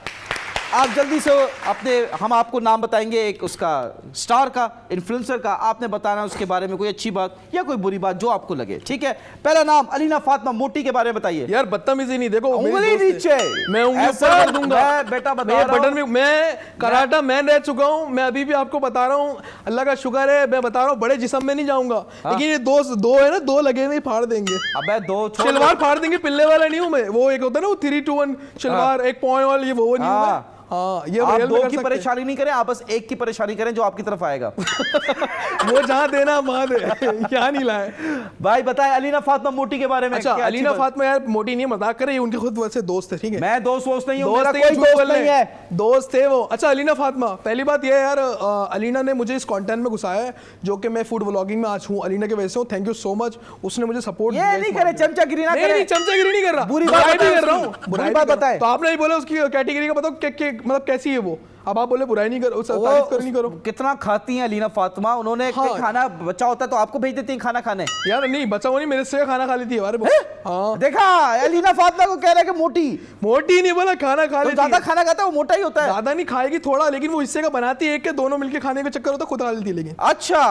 आप जल्दी से हम आपको नाम बताएंगे एक उसका स्टार का, इन्फ्लुएंसर का। आपने बताना उसके बारे में कोई अच्छी बात या कोई बुरी बात जो आपको लगे, ठीक है? पहला नाम अलीना फातिमा मोटी के बारे में बताइए। यार बदतमीजी नहीं, देखो उंगली नीचे, मैं उंगली ऐसा ऊपर कर दूंगा। मैं बेटा बता रहा बटन में मैं कराटा मैन रह चुका हूं, मैं अभी भी आपको बता रहा हूं, अल्लाह का शुक्र है, मैं बता रहा हूं बड़े जिस्म में नहीं जाऊंगा। लेकिन ये दो है ना, 2 लगे नहीं, फाड़ देंगे। अबे 2 शलवार फाड़ देंगे, पिल्ले वाला नहीं हूं मैं। वो एक होता है ना, वो 3-2-1 शलवार, एक पॉइंट वाला, ये वो नहीं हूं मैं। हाँ, ये आप रियल में 2 कर की सकते हैं। परेशानी नहीं करें, आप बस 1 की परेशानी करें जो आपकी तरफ आएगा। वो जहां देना वहां दे, क्या नहीं लाए। भाई बताएं अलीना फातिमा मोटी के बारे में। अच्छा, क्या अलीना अच्छी बात? फातिमा यार मोटी नहीं है, मजाक कर रही है, उनके खुद वैसे दोस्त है, ठीक है? मैं दोस्त नहीं हूं, दोस्त मेरा थे, कोई झूठ दोस्त बोल रहे नहीं हैं। है। दोस्त थे वो। अच्छा, अलीना फातिमा, पहली बात ये है यार, अलीना ने मुझे इस कंटेंट में घुसाया है, जो कि मैं फूड व्लॉगिंग में आज हूं, अलीना के वजह से हूं। थैंक यू सो मच, उसने मुझे सपोर्ट ये नहीं करे, चमचागिरी ना करे। नहीं, चमचागिरी नहीं कर रहा, बुरी बात बुराई भी बताएं कर रहा हूं, उसकी। बुरी बात बताएं। तो आपने ही बोला उसकी कैटेगरी का बताओ, मतलब कैसी है वो? अब आप बोले बुराई नहीं करो, तारीफ करो नहीं करो। कितना खाती हैं अलीना फातिमा, उन्होंने हाँ। खाना बचा होता है तो आपको भेज देती हैं खाना खाने। यार नहीं बचा हुआ नहीं, मेरे से खाना खा लेती है। अरे हाँ देखा, अलीना फातिमा को कह रहा है कि मोटी मोटी नहीं बोला, खाना खा तो लेती ज्यादा है। खाना खाता है वो मोटा ही होता है। ज्यादा नहीं खाएगी थोड़ा, लेकिन वो हिस्से का बनाती है, एक के दोनों मिलके खाने का चक्कर होता है, खुद खा लेती है। लेकिन अच्छा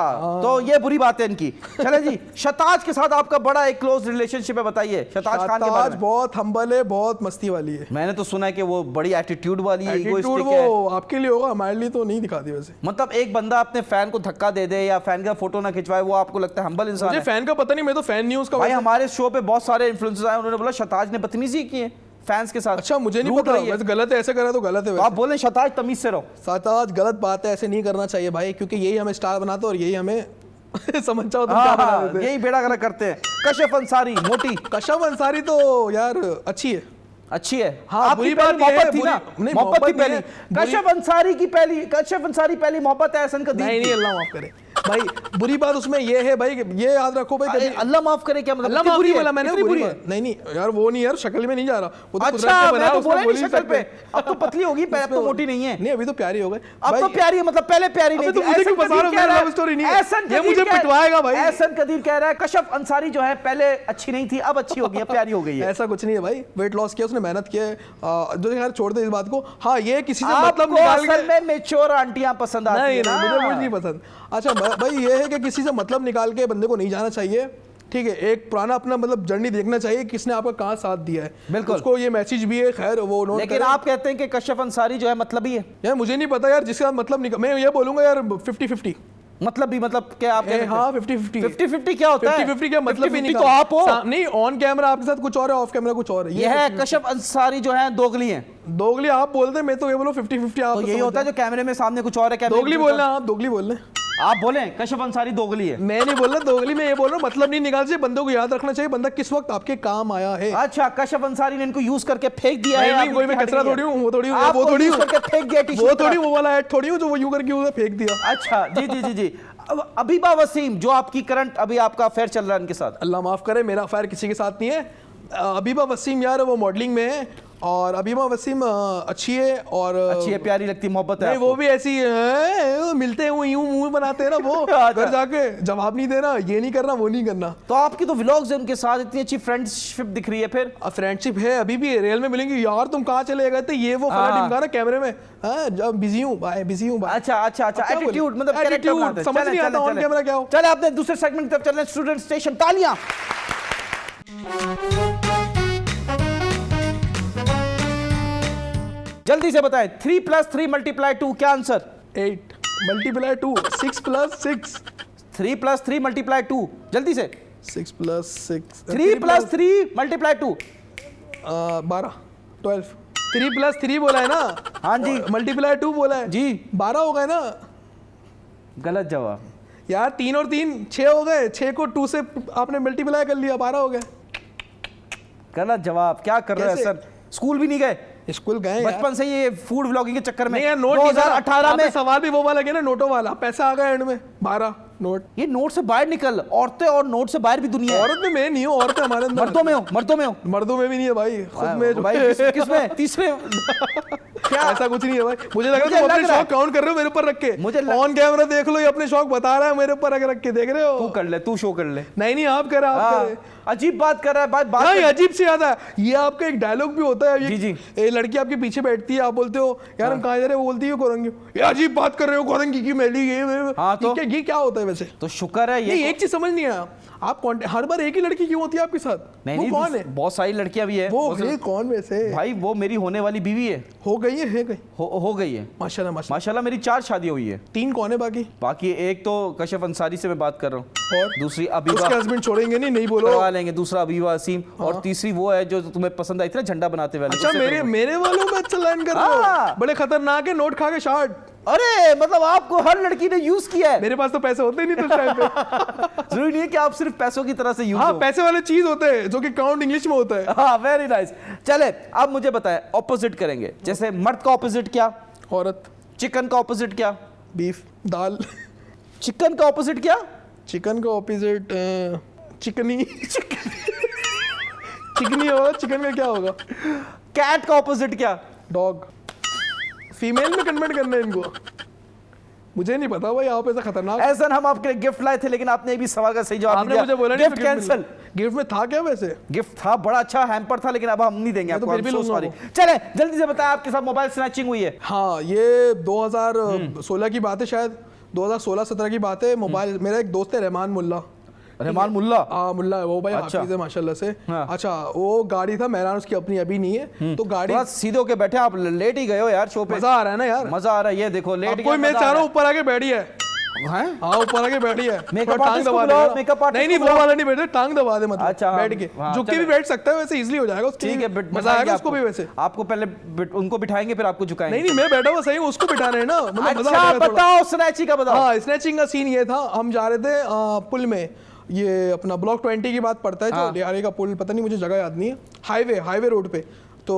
तो ये बुरी बात है इनकी। चले जी, शताज के साथ आपका बड़ा एक क्लोज रिलेशनशिप है, बताइए शताज खान के बारे शताज में। बहुत हम्बल है, बहुत मस्ती वाली है। मैंने तो सुना है कि वो बड़ी एटीट्यूड वाली है, एटीट्यूड egoistic है। वो आपके लिए होगा, हमारे लिए तो नहीं दिखाती वैसे। मतलब एक बंदा अपने फैन को धक्का दे दे या फैन का फोटो ना खिंचवाए, वो आपको लगता है हम्बल इंसान मुझे है? फैन का पता नहीं, मैं तो फैन नहीं हूं उसका भाई वैसे। हमारे शो पे बहुत सारे इन्फ्लुएंसर्स आए, उन्होंने बोला शताज ने बदतमीजी की है फैंस के साथ। अच्छा मुझे नहीं रूठ पता, रही है। वैसे गलत है, ऐसे करा तो गलत है तो आप वैसे। बोले शताज तमीज से रहो। शताज गलत बात है, ऐसे नहीं करना चाहिए भाई, क्योंकि यही हमें स्टार बनाता है और यही हमें समझ जाओ तुम क्या बना रहे थे। यही बेड़ा गर्क करते हैं। कशिफ अंसारी मोटी, कशफ अंसारी तो यार अच्छी है। अच्छी है। हाँ, आपकी बुरी पहली बात ये है, मोहब्बत थी ना, नहीं, मोहब्बत थी मोहब्बत नहीं पहली। है, बुरी- कशिफ अंसारी पहली मोहब्बत है एहसन कदीर नहीं की। नहीं, अल्लाह माफ करे भाई। बुरी बात उसमें ये है भाई, ये याद रखो भाई, अरे, कभी अल्लाह माफ करे क्या मतलब? अल्लाह इतनी माफ बुरी नहीं है? बोला मैंने, इतनी बुरी बुरी है? बात नहीं नहीं यार, वो नहीं यार, शक्ल में नहीं जा रहा, वो तो कुदरत अच्छा ने मैं बनाया, तो उसमें बोला बोल नहीं नहीं शक्ल पे, सकते। अब तो पतली होगी, अब तो मोटी नहीं है। नहीं अभी तो प्यारी हो गए अब तो प्यारी है, मतलब पहले प्यारी नहीं अबे थी। तो मुझे क्यों एहसन फंसा रहे हो? कदीर कह मेरा रहा love story नहीं है। एहसन ये कदीर मुझे कह- पिटवाएगा भाई। एहसन कदीर कह रहा है कशिफ अंसारी जो है पहले अच्छी नहीं थी, अब अच्छी हो गई है, प्यारी हो गई है। ऐसा कुछ नहीं है भाई, वेट लॉस किया उसने, मेहनत किया है। जो यार छोड़ दे इस बात को। हाँ ये किसी से मतलब आपको निकाल असल के, में मेच्योर आंटियां पसंद आती नहीं है नहीं ना? मुझे नहीं पसंद। अच्छा भाई ये है कि किसी से मतलब निकाल के बंदे को नहीं जाना चाहिए, ठीक है। एक पुराना अपना मतलब जर्नी देखना चाहिए, किसने आपका कहाँ साथ दिया है। बिल्कुल। उसको ये मैसेज भी है, खैर वो नोट लेकिन करें। आप कहते हैं कि कशिफ अंसारी जो है मतलबी है। यार मुझे नहीं पता यार, जिसका मतलब मैं ये बोलूंगा यार 50-50। मतलब भी मतलब क्या आप कहते हैं? हाँ 50-50 50-50 क्या होता है? 50-50 क्या मतलब ही 50-50 नहीं। तो आप हो। नहीं, ऑन कैमरा आपके साथ कुछ और है, ऑफ कैमरा कुछ और है। ये है कशिफ अंसारी जो है दोगली है। दोगली आप बोलते हैं, मैं तो ये बोलो 50-50 आप। तो यही होता है जो कैमरे में सामने कुछ और है, कैमरे दोगली में बोलना, आप दोगली बोल रहे हैं। आप बोले कशिफ अंसारी दोगली है। मैं नहीं बोल रहा दोगली, मैं ये बोल रहा हूँ मतलब नहीं निकाल चाहिए, बंदों को याद रखना चाहिए बंदा किस वक्त आपके काम आया है। अच्छा कशिफ अंसारी ने इनको यूज करके फेंक दिया है। नहीं, आप कोई इनकी मैं हट कचरा गई है। थोड़ी हूँ, वो थोड़ी आपको वो थोड़ी use हूँ, करके फेंक दिया टी-शर्ट वो की थोड़ी तरह। वो वाला ऐड थोड़ी हूँ जो वो यूं करके उधर फेंक दिया। अच्छा जी जी जी जी। अब अबीबा वसीम जो आपकी करंट अभी आपका अफेयर चल रहा है इनके साथ। अल्लाह माफ करे, मेरा अफेयर किसी के साथ नहीं है। अबीबा वसीम यार वो मॉडलिंग में है, और अबीबा वसीम अच्छी है और अच्छी है, प्यारी लगती, मोहब्बत है नहीं आपको। वो भी ऐसी है, मिलते हैं वो यूं मुंह बनाते हैं ना वो घर जाके जवाब नहीं देना, ये नहीं करना, वो नहीं करना। तो आपकी तो व्लॉग्स है उनके साथ, इतनी अच्छी फ्रेंडशिप दिख रही है। फिर अब फ्रेंडशिप है, अभी भी रियल में मिलेंगी। यार तुम कहाँ चले गए थे, ये वो फला हाँ। ढिमका ना कैमरे में, हाँ जब बिजी हूँ भाई, बिजी हूँ भाई। अच्छा अच्छा अच्छा, अब क्या बोले? एटीट्यूड मतलब character Attitude, बनाते हैं। समझ चले, नहीं आता चले, on चले। camera क्या हो। चले आपने दूसरे सेगमेंट की तरफ चलना है, स्टूडेंट स्टेशन, तालियां। जल्दी से बताएं, 3 + 3 × 2 क्या आंसर? 8 मल्टीप्लाई 2 6 + 6 3 + 3 × 2 जल्दी से। 6 + 6 3 + 3 × 2 12 12 3 + 3 बोला है ना। हाँ जी। मल्टीप्लाई 2 बोला है जी। 12 हो गए ना गलत जवाब। यार, 3 और 3 6 हो गए, 6 को 2 से आपने मल्टीप्लाई कर लिया, 12 हो गए। गलत जवाब। क्या कर रहे हो कैसे? सर? स्कूल भी नहीं गए? स्कूल गए यार। बचपन से ये फूड व्लॉगिंग के चक्कर में नहीं यार, नोट 2018 में सवाल भी वो वाला गया ना, नोटों वाला, पैसा आ गया एंड में 12 नोट। ये नोट से बाहर निकल, औरतें और नोट से बाहर भी दुनिया है। औरत में मैं नहीं हूँ, औरतें हमारे अंदर। मर्दों में हो, मर्दों में हो। मर्दों में भी नहीं है भाई, खुद में जो भाई किसमें? तीसरे। क्या ऐसा कुछ नहीं है भाई, मुझे लगा मुझे तुम अपने लग रहा है। शौक काउंट कर रहे हो मेरे ऊपर रख के। मुझे ऑन कैमरा देख लो, ये अपने शौक बता रहा है मेरे ऊपर रख के, देख रहे तू हो। कर ले, तू शो कर ले। नहीं नहीं, आप करें, आप हाँ, करें। अजीब बात कर रहा है। बात नहीं, अजीब से याद है, ये आपका एक डायलॉग भी होता है। जी, जी। ये लड़की आपके पीछे बैठती है, आप बोलते हो यार हम कहाँ जा रहे हैं, वो बोलती है कोरंगी। ये अजीब बात कर रहे हो, कोरंगी की मैली ये हाँ, तो? ये क्या होता है वैसे? तो शुक्र है नहीं, ये। एक चीज समझ नहीं आया, आप हर बार एक ही लड़की क्यों होती है आपके साथ? नहीं वो नहीं, कौन है? बहुत सारी लड़कियां भी है। वो है कौन वैसे? भाई वो मेरी होने वाली बीवी है। हो गई है गई? हो गई है माशाल्लाह माशाल्लाह। माशाल्लाह। मेरी 4 शादी हुई है। 3 कौन है बाकी? बाकी एक तो कशिफ अंसारी से मैं बात कर रहा हूँ, और दूसरी अबीबा, उसके हस्बैंड छोड़ेंगे नहीं बोलो। करवा लेंगे, दूसरा अबीबा वसीम, और तीसरी वो है जो तुम्हें पसंद आई थी ना, झंडा बनाते वाले। अच्छा, उससे मेरे करूंगा। मेरे वालों में अच्छा लाइन कर रहे हो, हाँ। बड़े खतरनाक है, नोट खा के शार्ट। अरे मतलब आपको हर लड़की ने यूज किया है। मेरे पास तो पैसे होते ही नहीं उस टाइम पे। जरूरी नहीं है कि आप सिर्फ पैसों की तरह से यूज हाँ, हो। पैसे वाले चीज होते हैं जो कि काउंट इंग्लिश में होता है। हाँ, वेरी नाइस। चले अब मुझे बताएं, ऑपोजिट करेंगे। जैसे मर्द का ऑपोजिट क्या? औरत। चिकन का ऑपोजिट क्या? बीफ। दाल। चिकन का ऑपोजिट क्या? चिकन का ऑपोजिट चिकनी। चिकनी होगा, चिकन का क्या होगा? कैट का ऑपोजिट क्या? डॉग। फीमेल में कन्वर्ट करना है इनको, मुझे नहीं पता भाई आप ऐसा खतरनाक। ऐसा हम आपके लिए गिफ्ट लाए थे, लेकिन आपने भी सवाल का सही जवाब आपने मुझे बोला नहीं गिफ्ट कैंसिल। गिफ्ट में था क्या वैसे? गिफ्ट था, बड़ा अच्छा हैम्पर था, लेकिन अब हम नहीं देंगे आपको। फिर भी लूंगा वो। चले जल्दी से बताएं, आपके साथ मोबाइल स्नैचिंग हुई है? हाँ, ये 2016 की बात है, शायद 2016-17 की बात है। मोबाइल, मेरा एक दोस्त है रहमान मुल्ला। रहमान मुल्ला? हाँ मुल्ला है वो भाई, अच्छा। हाफिज है माशाल्लाह से। हाँ। अच्छा, वो गाड़ी था मेहरान, उसकी अपनी अभी नहीं है, तो गाड़ी थोड़ा सीधे होके बैठे, आप लेट ही गए हो यार शो पे। मजा आ रहा है ना यार, मजा आ रहा है, ये देखो लेट कोई मैं चाह रहा हूँ ऊपर आके बैठी है। हाँ, ऊपर आके बैठी है, मेकअप टांग आर्टिस्ट को दबा बुलाओ, दे। मेकअप आर्टिस्ट नहीं को वो वाला नहीं बैठे, टांग दबा दे, मतलब अच्छा, बैठ के हाँ, झुक के चलो। भी बैठ सकता है वैसे, इजीली हो जाएगा उसके ठीक लिए। है, मजा आएगा उसको भी वैसे। आपको पहले उनको बिठाएंगे फिर आपको झुकाएंगे। नहीं मैं बैठा हुआ सही हूँ, उसको बिठा रहे हैं ना, मतलब मजा अच्छा आएगा थोड़ा। बताओ स्नैचिंग का बताओ। हाँ, स्नैचिंग का सीन ये था, हम जा रहे थे पुल में, ये अपना ब्लॉक 20 की बात पड़ता है जो लियारे का पुल, पता नहीं मुझे जगह याद नहीं है, हाईवे रोड पे। तो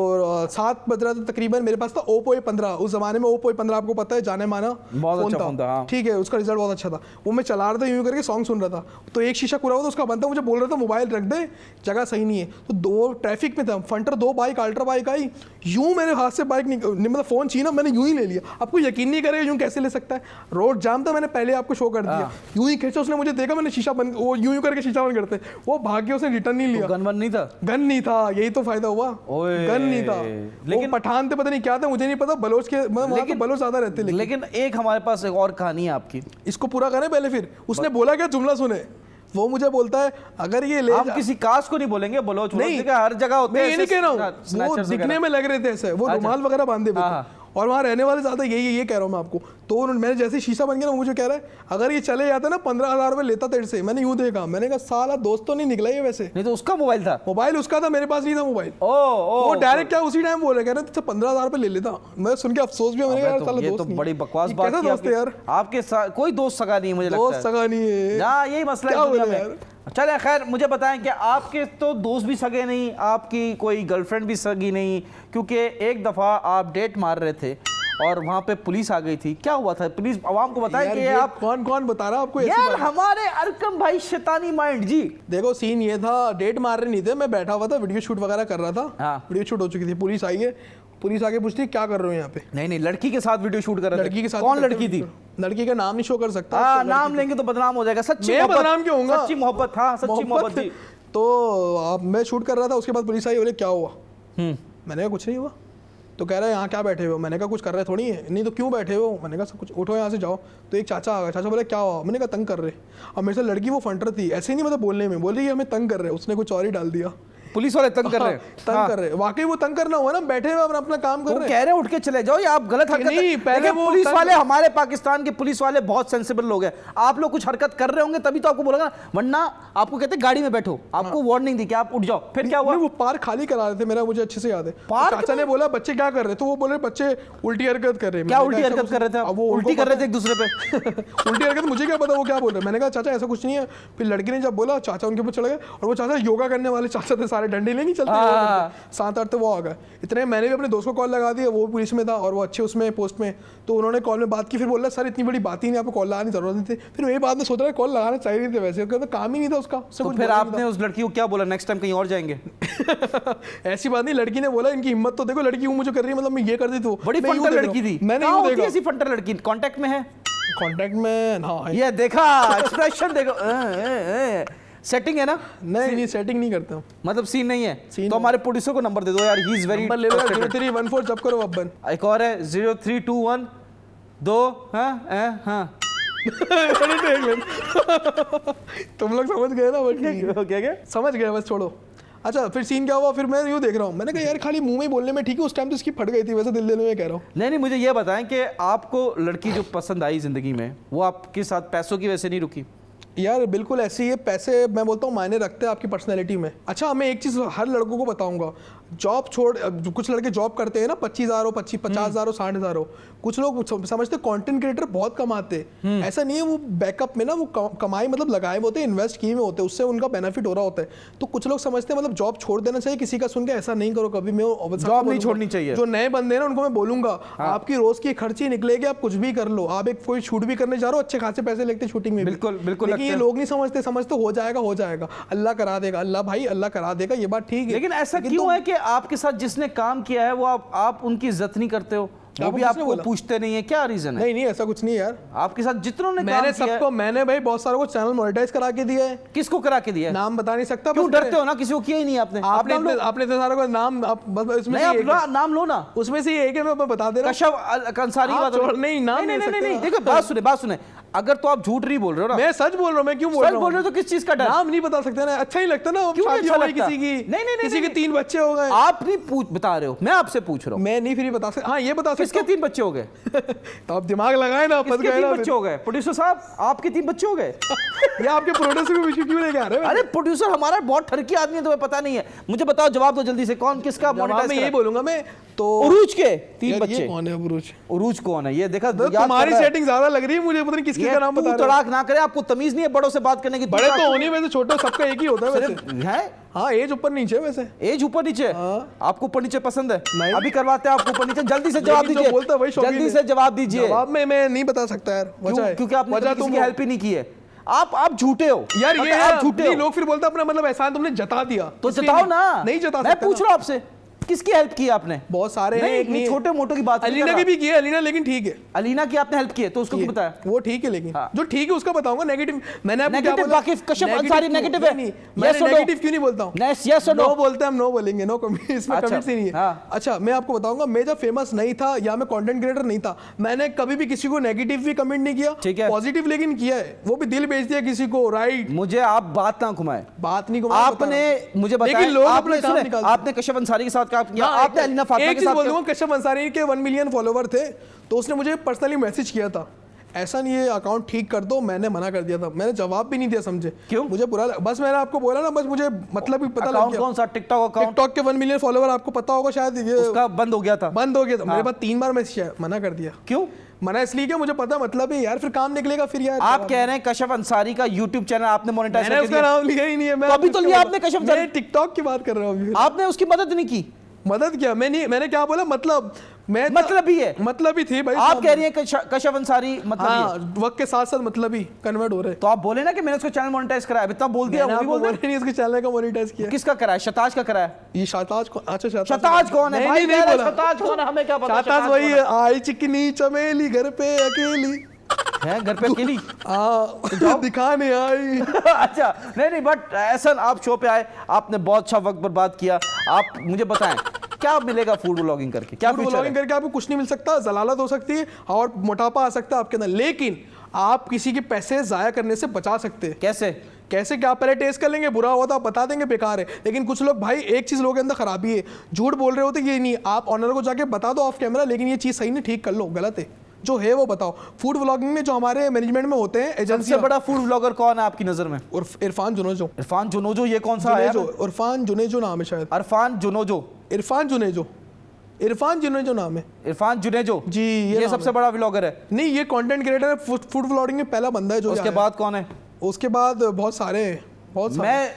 7 बज रहा था तकरीबन, मेरे पास था Oppo A15। उस जमाने में Oppo A15 आपको पता है जाने माना बहुत अच्छा फोन था, हाँ। ठीक है, उसका रिजल्ट बहुत अच्छा था। वो मैं चला रहा था यूं करके, सॉन्ग सुन रहा था, तो एक शीशा पूरा हुआ था उसका बंदा मुझे बोल रहा था मोबाइल रख दे, जगह सही नहीं है। तो दो ट्रैफिक में था, फंटर 2 बाइक अल्ट्रा बाइक आई, यूं मेरे हाथ से बाइक मतलब फोन छीना, मैंने यूं ही ले लिया। आपको यकीन नहीं करेगा यूं कैसे ले सकता है, रोड जाम था, मैंने पहले आपको शो कर दिया, यूं ही खींचा उसने, मुझे देखा, मैंने शीशा बंद, वो यूं करके शीशा बंद करते, वो भाग्य उसने रिटर्न नहीं लिया। गन नहीं था? गन नहीं था, यही तो फायदा हुआ, गन नहीं था। लेकिन पठान थे, पता नहीं क्या था, मुझे नहीं पता, बलोच के वहाँ तो बलोच ज्यादा रहते। लेकिन एक हमारे पास एक और कहानी है आपकी, इसको पूरा करें पहले, फिर उसने बोला क्या जुमला सुने, वो मुझे बोलता है अगर ये ले हम किसी कास्ट को नहीं बोलेंगे, बलोच नहीं, हर जगह होते हैं। मैं ये नहीं कह रहा हूँ, वो दिखने में लग रहे थे ऐसे, वो रुमाल वगैरह बांधे हुए थे, और वहाँ रहने वाले ज्यादा यही, ये कह रहा हूँ मैं आपको। तो मैंने जैसे शीशा बन गया ना, मुझे कह रहा है अगर ये चले जाता ना 15,000 रुपये लेता तेरे से। मैंने यूं देखा, मैंने कहा साला दोस्त तो नहीं निकला ये वैसे। नहीं तो उसका मोबाइल था? मोबाइल उसका था, मेरे पास नहीं था मोबाइल। वो डायरेक्ट क्या उसी टाइम बोल रहे, कह रहे तुझसे 15,000 रुपये ले लेता। मैं सुन के अफसोस भी, मैंने कहा ये तो बड़ी बकवास बात है यार। आपके साथ कोई दोस्त सगा नहीं, मुझे लगता है। दोस्त सगा नहीं है, यही मसला है। चले खैर, मुझे बताएं कि आपके तो दोस्त भी सगे नहीं, आपकी कोई गर्लफ्रेंड भी सगी नहीं, क्योंकि एक दफ़ा आप डेट मार रहे थे और वहाँ पे पुलिस आ गई थी। क्या हुआ था, प्लीज आवाम को बताएं कि आप कौन बता रहा आपको यार? हमारे अरकम भाई शैतानी माइंड जी। देखो सीन ये था, डेट मार रहे नहीं थे, मैं बैठा हुआ था, वीडियो शूट वगैरह कर रहा था। हाँ। वीडियो शूट हो चुकी थी, पुलिस आई है, पुलिस आके पूछती क्या कर रहे हो यहाँ पे। नहीं लड़की के साथ वीडियो शूट कर रहे थे। लड़की के साथ? कौन लड़की थी? लड़की का नाम नहीं शो कर सकता, नाम लेंगे तो बदनाम हो जाएगा। सच्ची मैं बदनाम क्यों होऊंगा? सच्ची मोहब्बत, हाँ सच्ची मोहब्बत थी। तो अब मैं शूट कर रहा था, उसके बाद पुलिस आई, बोले क्या हुआ? मैंने कहा कुछ नहीं हुआ। तो कह रहा है यहाँ क्या बैठे हो? मैंने कहा कुछ कर रहे थोड़ी है। नहीं तो क्यों बैठे हो? मैंने कहा सब कुछ, उठो यहाँ से जाओ। तो एक चाचा आ गया, चाचा बोले क्या हुआ? मैंने कहा तंग कर रहे। अब मेरे से लड़की वो फंटर थी, ऐसे ही नहीं मतलब बोलने में, बोल रही है हमें तंग कर रहे, उसने कुछ और ही डाल दिया। पुलिस वाले तंग कर रहे हैं? तंग कर रहे, वाकई वो तंग करना हुआ ना, बैठे हुए अपना काम कर रहे हैं। कह रहे हैं उठ के चले जाओ, या आप गलत हरकत नहीं, पहले वो पुलिस वाले, हमारे पाकिस्तान के पुलिस वाले बहुत सेंसिबल लोग हैं। आप लोग कुछ हरकत कर रहे होंगे तभी तो आपको बोलेगा, वरना आपको कहते गाड़ी में बैठो, आपको वार्निंग दी कि आप उठ जाओ। फिर क्या हुआ? वो पार्क खाली करा रहे थे मेरा, मुझे अच्छे से याद है। चाचा ने बोला बच्चे क्या कर रहे? तो वो बोले बच्चे उल्टी हरकत कर रहे हैं। क्या उल्टी हरकत कर रहे थे? वो उल्टी कर रहे थे एक दूसरे पे। उल्टी हरकत मुझे क्या पता वो क्या बोल रहे। मैंने कहा चाचा ऐसा कुछ नहीं है। फिर लड़की ने जब बोला, चाचा उनके ऊपर चढ़ गए, और वो चाचा योगा करने वाले चाचा थे, सारे डंडे नहीं चलते 7-8 तो वो आ गए। इतने मैंने भी अपने दोस्त को कॉल लगा दिया, वो पुलिस में था और वो अच्छे उसमें पोस्ट में, तो उन्होंने कॉल में बात की। फिर बोल रहा सर इतनी बड़ी बात ही नहीं, आपको कॉल लगाने की जरूरत नहीं थी। फिर वही बात में सोच रहा कॉल लगाना चाहिए थे, वैसे काम ही नहीं था उसका। तो फिर आपने उस लड़की को क्या बोला, नेक्स्ट टाइम कहीं और जाएंगे? ऐसी बात नहीं, लड़की ने बोला इनकी हिम्मत तो देखो, लड़की मुझे कर रही है, मतलब मैं ये कर दी। तो बड़ी फंटर लड़की थी। मैंने ऐसी फंटर लड़की कांटेक्ट में है? कांटेक्ट में हाँ, ये देखा एक्सप्रेशन देखो, सेटिंग है ना? नहीं सेटिंग नहीं करता, मतलब सीन नहीं है। तो हमारे प्रोड्यूसर को नंबर दे दो यार, ही इज वेरी। नंबर ले लो 0314 जब करो अब बन। एक और है 0321 2 हाँ तुम लोग समझ गए ना? क्या समझ गए, बस छोड़ो। अच्छा फिर सीन क्या हुआ? फिर मैं यूँ देख रहा हूँ, मैंने कहा यार खाली मुंह में बोलने में ठीक है, उस टाइम तो इसकी फट गई थी, वैसे दिल देने में कह रहा हूँ। नहीं मुझे ये बताएं कि आपको लड़की जो पसंद आई जिंदगी में, वो आपके साथ पैसों की वजह से नहीं रुकी? यार बिल्कुल ऐसे ही है, पैसे मैं बोलता हूँ मायने रखते हैं आपकी पर्सनैलिटी में। अच्छा मैं एक चीज़ हर लड़कों को बताऊंगा, जॉब छोड़, कुछ लड़के जॉब करते हैं ना 25,000 हो, 50,000 हो, 60,000 हो, कुछ लोग समझते कंटेंट क्रिएटर बहुत कमाते हैं। ऐसा नहीं है, वो बैकअप में ना वो कमाई मतलब लगाए हुए होते हैं, इन्वेस्ट किए हुए होते हैं, उससे उनका बेनिफिट हो रहा होता है। तो कुछ लोग समझते हैं मतलब जॉब छोड़ देना चाहिए किसी का सुन के, ऐसा नहीं करो कभी। मैं जॉब नहीं छोड़नी चाहिए। जो नए बंदे हैं ना उनको मैं बोलूंगा, आपकी रोज की खर्ची निकलेगी, आप कुछ भी कर लो, आप एक कोई शूट भी करने जा रहे हो, अच्छे खासे पैसे लगते शूटिंग में। बिल्कुल। लेकिन ये लोग नहीं समझते हो जाएगा, अल्लाह करा देगा, अल्लाह भाई अल्लाह करा देगा, ये बात ठीक है। लेकिन ऐसा क्यों है कि आपके साथ जिसने काम किया है वो आप उनकी इज्जत नहीं करते हो? वो भी आपको पूछते नहीं है, क्या रीजन है? नहीं नहीं ऐसा कुछ नहीं यार, आपके साथ जितनों ने मैंने सबको, मैंने भाई बहुत सारों को चैनल मोनेटाइज करा के दिया है। किसको करा के दिया है? नाम बता नहीं सकता। क्यों डरते हो ना, किसी को किया ही नहीं आपने। आपने इतने सारे को नाम, बस इसमें नाम लो ना, उसमें से एक है, मैं बता दे रहा हूं। कशफ अंसारी की बात नहीं, नाम नहीं, देखो बात सुने, अगर तो आप झूठ नहीं बोल रहे हो ना, मैं सच बोल रहा हूँ। मैं क्यों बोल रहा हूँ? बोल रहे हो तो किस चीज का डर? नाम नहीं बता सकते ना, अच्छा ही लगता ना। क्यों अच्छा लगता? किसी की, नहीं, किसी के 3 बच्चे हो गए। आप नहीं बता रहे हो, मैं आपसे पूछ रहा हूँ। मैं नहीं फिर बता सकता। हाँ ये बता सकता। किसके 3 बच्चे हो गए? तो आप दिमाग लगाए ना, फंस गए ना। 3 बच्चे हो गए प्रोड्यूसर साहब, आपके 3 बच्चे हो गए। ये आपके प्रोड्यूसर को विषय क्यों लेके आ रहे हैं? अरे प्रोड्यूसर हमारा बहुत ठरकी आदमी है, तुम्हें पता नहीं है। मुझे बताओ, जवाब दो जल्दी से, कौन किसका मोनेटाइज? मैं यही बोलूंगा मैं तो। उरूज के 3 बच्चे। कौन है उरूज? उरूज कौन है ये देखा? तुम्हारी सेटिंग ज्यादा लग रही है मुझे, पता नहीं किसके का नाम बता रहे हो। तड़ाक ना करे, आपको तमीज नहीं है बड़ों से बात करने की। बड़े तो होने वैसे, छोटे सबका एक ही होता है वैसे। है हाँ, एज ऊपर नीचे वैसे। एज ऊपर नीचे? आपको ऊपर नीचे पसंद है? नहीं। अभी करवाते हैं आपको ऊपर नीचे। जल्दी से जवाब दीजिए, जल्दी से जवाब दीजिए। जवाब में मैं नहीं बता सकता यार, क्योंकि आपने किसी की हेल्प ही नहीं की है। आप झूठे हो यार, ये आप झूठे हो। लोग फिर बोलते अपना मतलब एहसान तुमने जता दिया, तो जताओ ना। नहीं जता मैं पूछ रहा हूं आपसे, किसकी हेल्प की आपने? बहुत सारे हैं, एक नहीं, छोटे मोटो की बात। अलीना की भी की है, अलीना, लेकिन ठीक है। अलीना की आपने हेल्प की है तो उसको क्यों बताया? वो ठीक है, लेकिन जो ठीक है उसका बताऊंगा। नेगेटिव मैंने आपको क्या बोला? वाकिफ कशफ अंसारी नेगेटिव है। मैं नेगेटिव क्यों नहीं बोलता हूं? यस और नो बोलते हैं हम, नो बोलेंगे, नो कमेंट, इसमें कमेंट्स ही नहीं है। अच्छा, मैं आपको बताऊंगा, मैं जब फेमस नहीं था या मैं कंटेंट क्रिएटर नहीं था, मैंने कभी भी किसी को नेगेटिव भी कमेंट नहीं किया, ठीक है, पॉजिटिव लेकिन किया है। वो भी दिल बेच दिया किसी को, राइट? मुझे आप बात ना घुमाए, बात नहीं घुमाए। आपने मुझे बताया, लेकिन लोग अपने काम निकालते हैं। आपने कशफ अंसारी के साथ क्या किया? आपने अलीना फातिमा के साथ? बोलूंगा, कशफ अंसारी के 1 मिलियन फॉलोवर थे, तो उसने मुझे पर्सनली मैसेज किया था, ऐसा नहीं है, अकाउंट ठीक कर दो। मैंने मना कर दिया था, मैंने जवाब भी नहीं दिया। समझे क्यों? मुझे बुरा बस मैंने आपको बोला ना, बस मुझे मतलब ही पता लग गया। कौन सा टिकटॉक अकाउंट? टिकटॉक के 1 मिलियन फॉलोवर आपको पता होगा शायद, ये उसका बंद हो गया था। मेरे पास 3 बार मैसेज आया, मना कर दिया। क्यों मना? इसलिए कि मुझे पता मतलब है यार, फिर काम निकलेगा फिर यार। आप कह रहे हैं कशफ अंसारी का यूट्यूब चैनल आपने मोनेटाइज कर दिया? उसका नाम लिया ही नहीं है। मैं अभी तो लिया आपने कशफ अंसारी। टिकटॉक की बात कर रहा हूँ। आपने उसकी मदद नहीं की? मदद क्या? मैंने क्या बोला? मतलब ही है, मतलब ही थी भाई। आप कह रही हैं कशफ अंसारी मतलब हाँ, वक्त के साथ साथ मतलब ही कन्वर्ट हो रहे। तो आप बोले ना कि मैंने उसको चैनल मोनेटाइज कराया, इतना बोल दिया। वो भी बोल नहीं, उसके चैनल का मोनेटाइज किया। किसका कराया? शताज का कराया। ये शताज कौन? अच्छा, शताज कौन है भाई? नहीं बोला शताज कौन है, हमें क्या पता? शताज वही है, आई चिकनी चमेली घर पे अकेली है, घर पे अकेली दिखाने आई। अच्छा, नहीं, बट ऐसा आप शो पे आए, आपने बहुत अच्छा वक्त बर्बाद किया। आप मुझे बताएं क्या मिलेगा फूड व्लॉगिंग करके? क्या फूड व्लॉगिंग करके आपको कुछ नहीं मिल सकता, जलालत हो सकती है और मोटापा आ सकता है आपके अंदर, लेकिन आप किसी के पैसे जाया करने से बचा सकते हैं। कैसे? क्या पहले टेस्ट कर लेंगे, बुरा हुआ तो आप बता देंगे बेकार है। लेकिन कुछ लोग भाई, एक चीज लोगों के अंदर खराबी है, झूठ बोल रहे होते, ये नहीं, आप ऑनर को जाके बता दो ऑफ कैमरा, लेकिन ये चीज सही नहीं, ठीक कर लो, गलत है जो है वो बताओ। फूड व्लॉगिंग में जो हमारे मैनेजमेंट में होते हैं एजेंसी। सबसे बड़ा फूड व्लॉगर कौन है आपकी नजर में? इरफान जुनेजो। इरफान जुनेजो, ये कौन सा है? इरफान जुनेजो नाम है शायद। इरफान जुनेजो नाम है। इरफान जुनेजो जी, ये सबसे बड़ा व्लॉगर है? नहीं, ये कंटेंट क्रिएटर है, फूड व्लॉगिंग में पहला बंदा है जो। उसके बाद कौन है? उसके बाद बहुत सारे हैं, बहुत सारे। मैं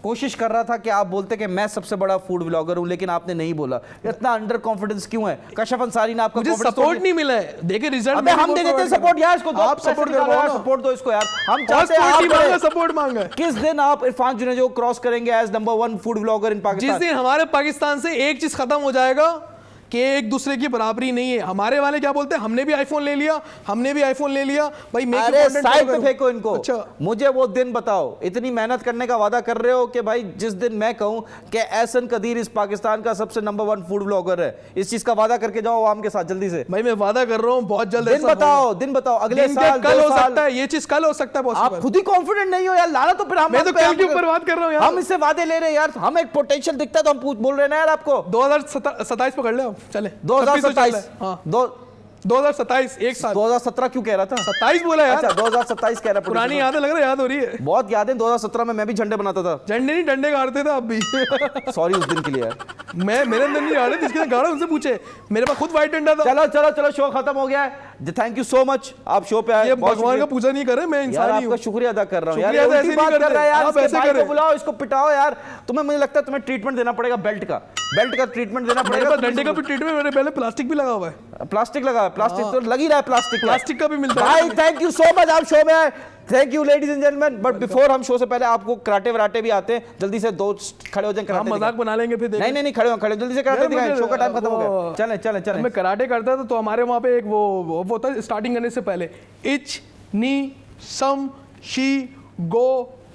कोशिश कर रहा था कि आप बोलते कि मैं सबसे बड़ा फूड व्लॉगर हूं, लेकिन आपने नहीं बोला। इतना अंडर कॉन्फिडेंस क्यों है? कशफ अंसारी ने आपको सपोर्ट नहीं मिला है। देखिए रिजल्ट में हम दे देते हैं सपोर्ट यार, इसको आप सपोर्ट दो इसको यार। हम चाहते हैं आप सपोर्ट मांगा। किस दिन आप इरफान जुनेजो क्रॉस करेंगे एज नंबर 1 फूड व्लॉगर इन पाकिस्तान? जिस दिन हमारे पाकिस्तान से एक चीज खत्म हो जाएगा कि एक दूसरे की बराबरी नहीं है। हमारे वाले क्या बोलते हैं, हमने भी आईफोन ले लिया भाई। अरे साइड पे फेंको इनको। अच्छा, मुझे वो दिन बताओ, इतनी मेहनत करने का वादा कर रहे हो कि भाई जिस दिन मैं कहूं कि एहसन कदीर इस पाकिस्तान का सबसे नंबर 1 फूड व्लॉगर है, इस चीज का वादा करके जाओ आवाम के साथ जल्दी से। भाई मैं वादा कर रहा हूं, बहुत जल्द। दिन बताओ अगले साल, कल हो सकता है, ये चीज कल हो सकता है। आप खुद ही कॉन्फिडेंट नहीं हो यार, लाना तो फिर मैं तो कल के ऊपर बात कर रहा हूं यार। हम इससे वादे ले रहे हैं यार, हम एक पोटेंशियल दिखता है तो हम बोल रहे हैं ना यार आपको। 2027 पकड़ ले, चले 2027 एक साल। 2017 क्यों कह रहा था? 27 बोला यार। अच्छा 2027 कह रहा। पुरानी यादें लग रहा है, याद हो रही है। बहुत यादें। 2017 में मैं भी झंडे बनाता था। झंडे नहीं, डंडे गाड़ते थे आप भी। सॉरी उस दिन के लिए यार। मेरे अंदर नहीं गाड़े, जिसके गाड़ा उनसे पूछे, मेरे पास खुद व्हाइट डंडा था। चलो शो खत्म हो गया है। थैंक यू सो मच, आप शो पे आए। ये बहुत भगवान का शुक्रिया। पूजा नहीं कर रहे, मैं यार इंसान ही आपका हूँ। शुक्रिया अदा कर रहा हूँ यार, शुक्रिया ये ऐसे उल्टी नहीं बात कर रहा है यार, आप इसके ऐसे भाई को करें। बुलाओ, इसको पिटाओ यार। तुम्हें, मुझे लगता है तुम्हें ट्रीटमेंट देना पड़ेगा, बेल्ट का ट्रीटमेंट देना मेरे पड़ेगा। पास डंडे का भी ट्रीटमेंट, मेरे पहले प्लास्टिक भी लगा हुआ है, प्लास्टिक लगा है, प्लास्टिक तो लग ही रहा है, प्लास्टिक का भी मिलता है भाई। थैंक यू सो मच, आप शो में आए। Thank you ladies and gentleman. But before हम शो से पहले आपको कराटे वराटे भी आते हैं, जल्दी से दो खड़े हो जाएं, हम कराटे मजाक बना लेंगे फिर नहीं नहीं नहीं, खड़े हो खड़े, जल्दी से कराटे यार दिखाएं, मुझे शो का टाइम खत्म हो गया। वो- चलें चलें चलें। मैं कराटे करता था तो हमारे वहाँ पे एक वो होता है स्टार्टिंग करने से पहले, इच नी सम शी गो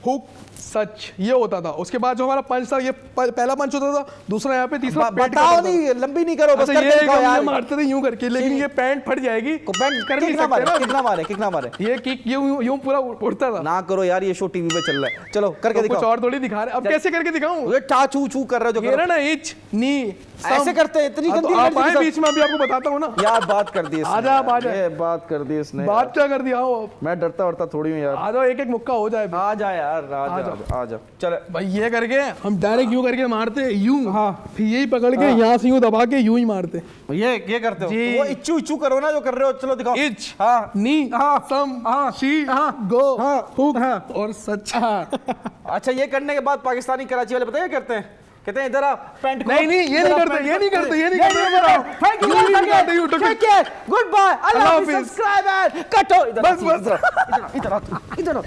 हुक सच, ये होता था। उसके बाद जो हमारा पंच था, ये पहला पंच होता था, दूसरा यहाँ पे, तीसरा पेट का बताओ होता था। नहीं, लंबी नहीं करो, बस अच्छा, करके ये दिखाओ यार। मारते थे यूं करके, लेकिन ये पैंट फट जाएगी, पैंट कर नहीं कितना सकते मारे, ना। कितना मारे ये किक यूं यूं पूरा उड़ता था। ना करो यार, ये शो टीवी पे चल रहा है। चलो करके तो कुछ दिखाओ। और थोड़ी दिखा रहे, अब कैसे करके दिखाऊं? ये टा चू चू कर रहे हो जो ये कर रहे ना इच नी हो। ऐसे करते हैं, इतनी हाँ, तो गंदी आप लड़की आए के साथ। बीच में, अभी आपको बताता हूँ ना। यार बात कर दी इसने, आजा, आप आजा। ये बात कर दी इसने। बात क्या कर दिया? आओ आप। मैं डरता वरता थोड़ी हूँ यार। आ जाओ, एक एक मुक्का हो जाए। आ जा यार, आ जा। चल भाई ये करके हम डायरेक्ट यूं करके मारते, यूं, हाँ, फिर यही पकड़ के यहाँ से यूं दबा के यूं ही मारते। ये करते हो जी। वो इच्चू इच्चू करो ना जो कर रहे हो। चलो दिखाओ। इच हाँ नी हाँ सम हाँ शी हाँ गो हाँ हुक हाँ और सच। अच्छा, ये करने के बाद पाकिस्तानी कराची वाले पता है क्या करते हैं? कहते हैं इधर आ, पैंट नहीं नहीं, ये नहीं करते, ये नहीं करते, ये नहीं करते। Thank you take care, good bye, अल्लाह अल्लाह हाफिज़, हाफिज़। सब्सक्राइब एंड कट हो। बस। इधर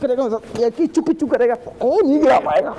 करेगा, ये चुप चुप करेगा, ओ नहीं गिरा पाएगा।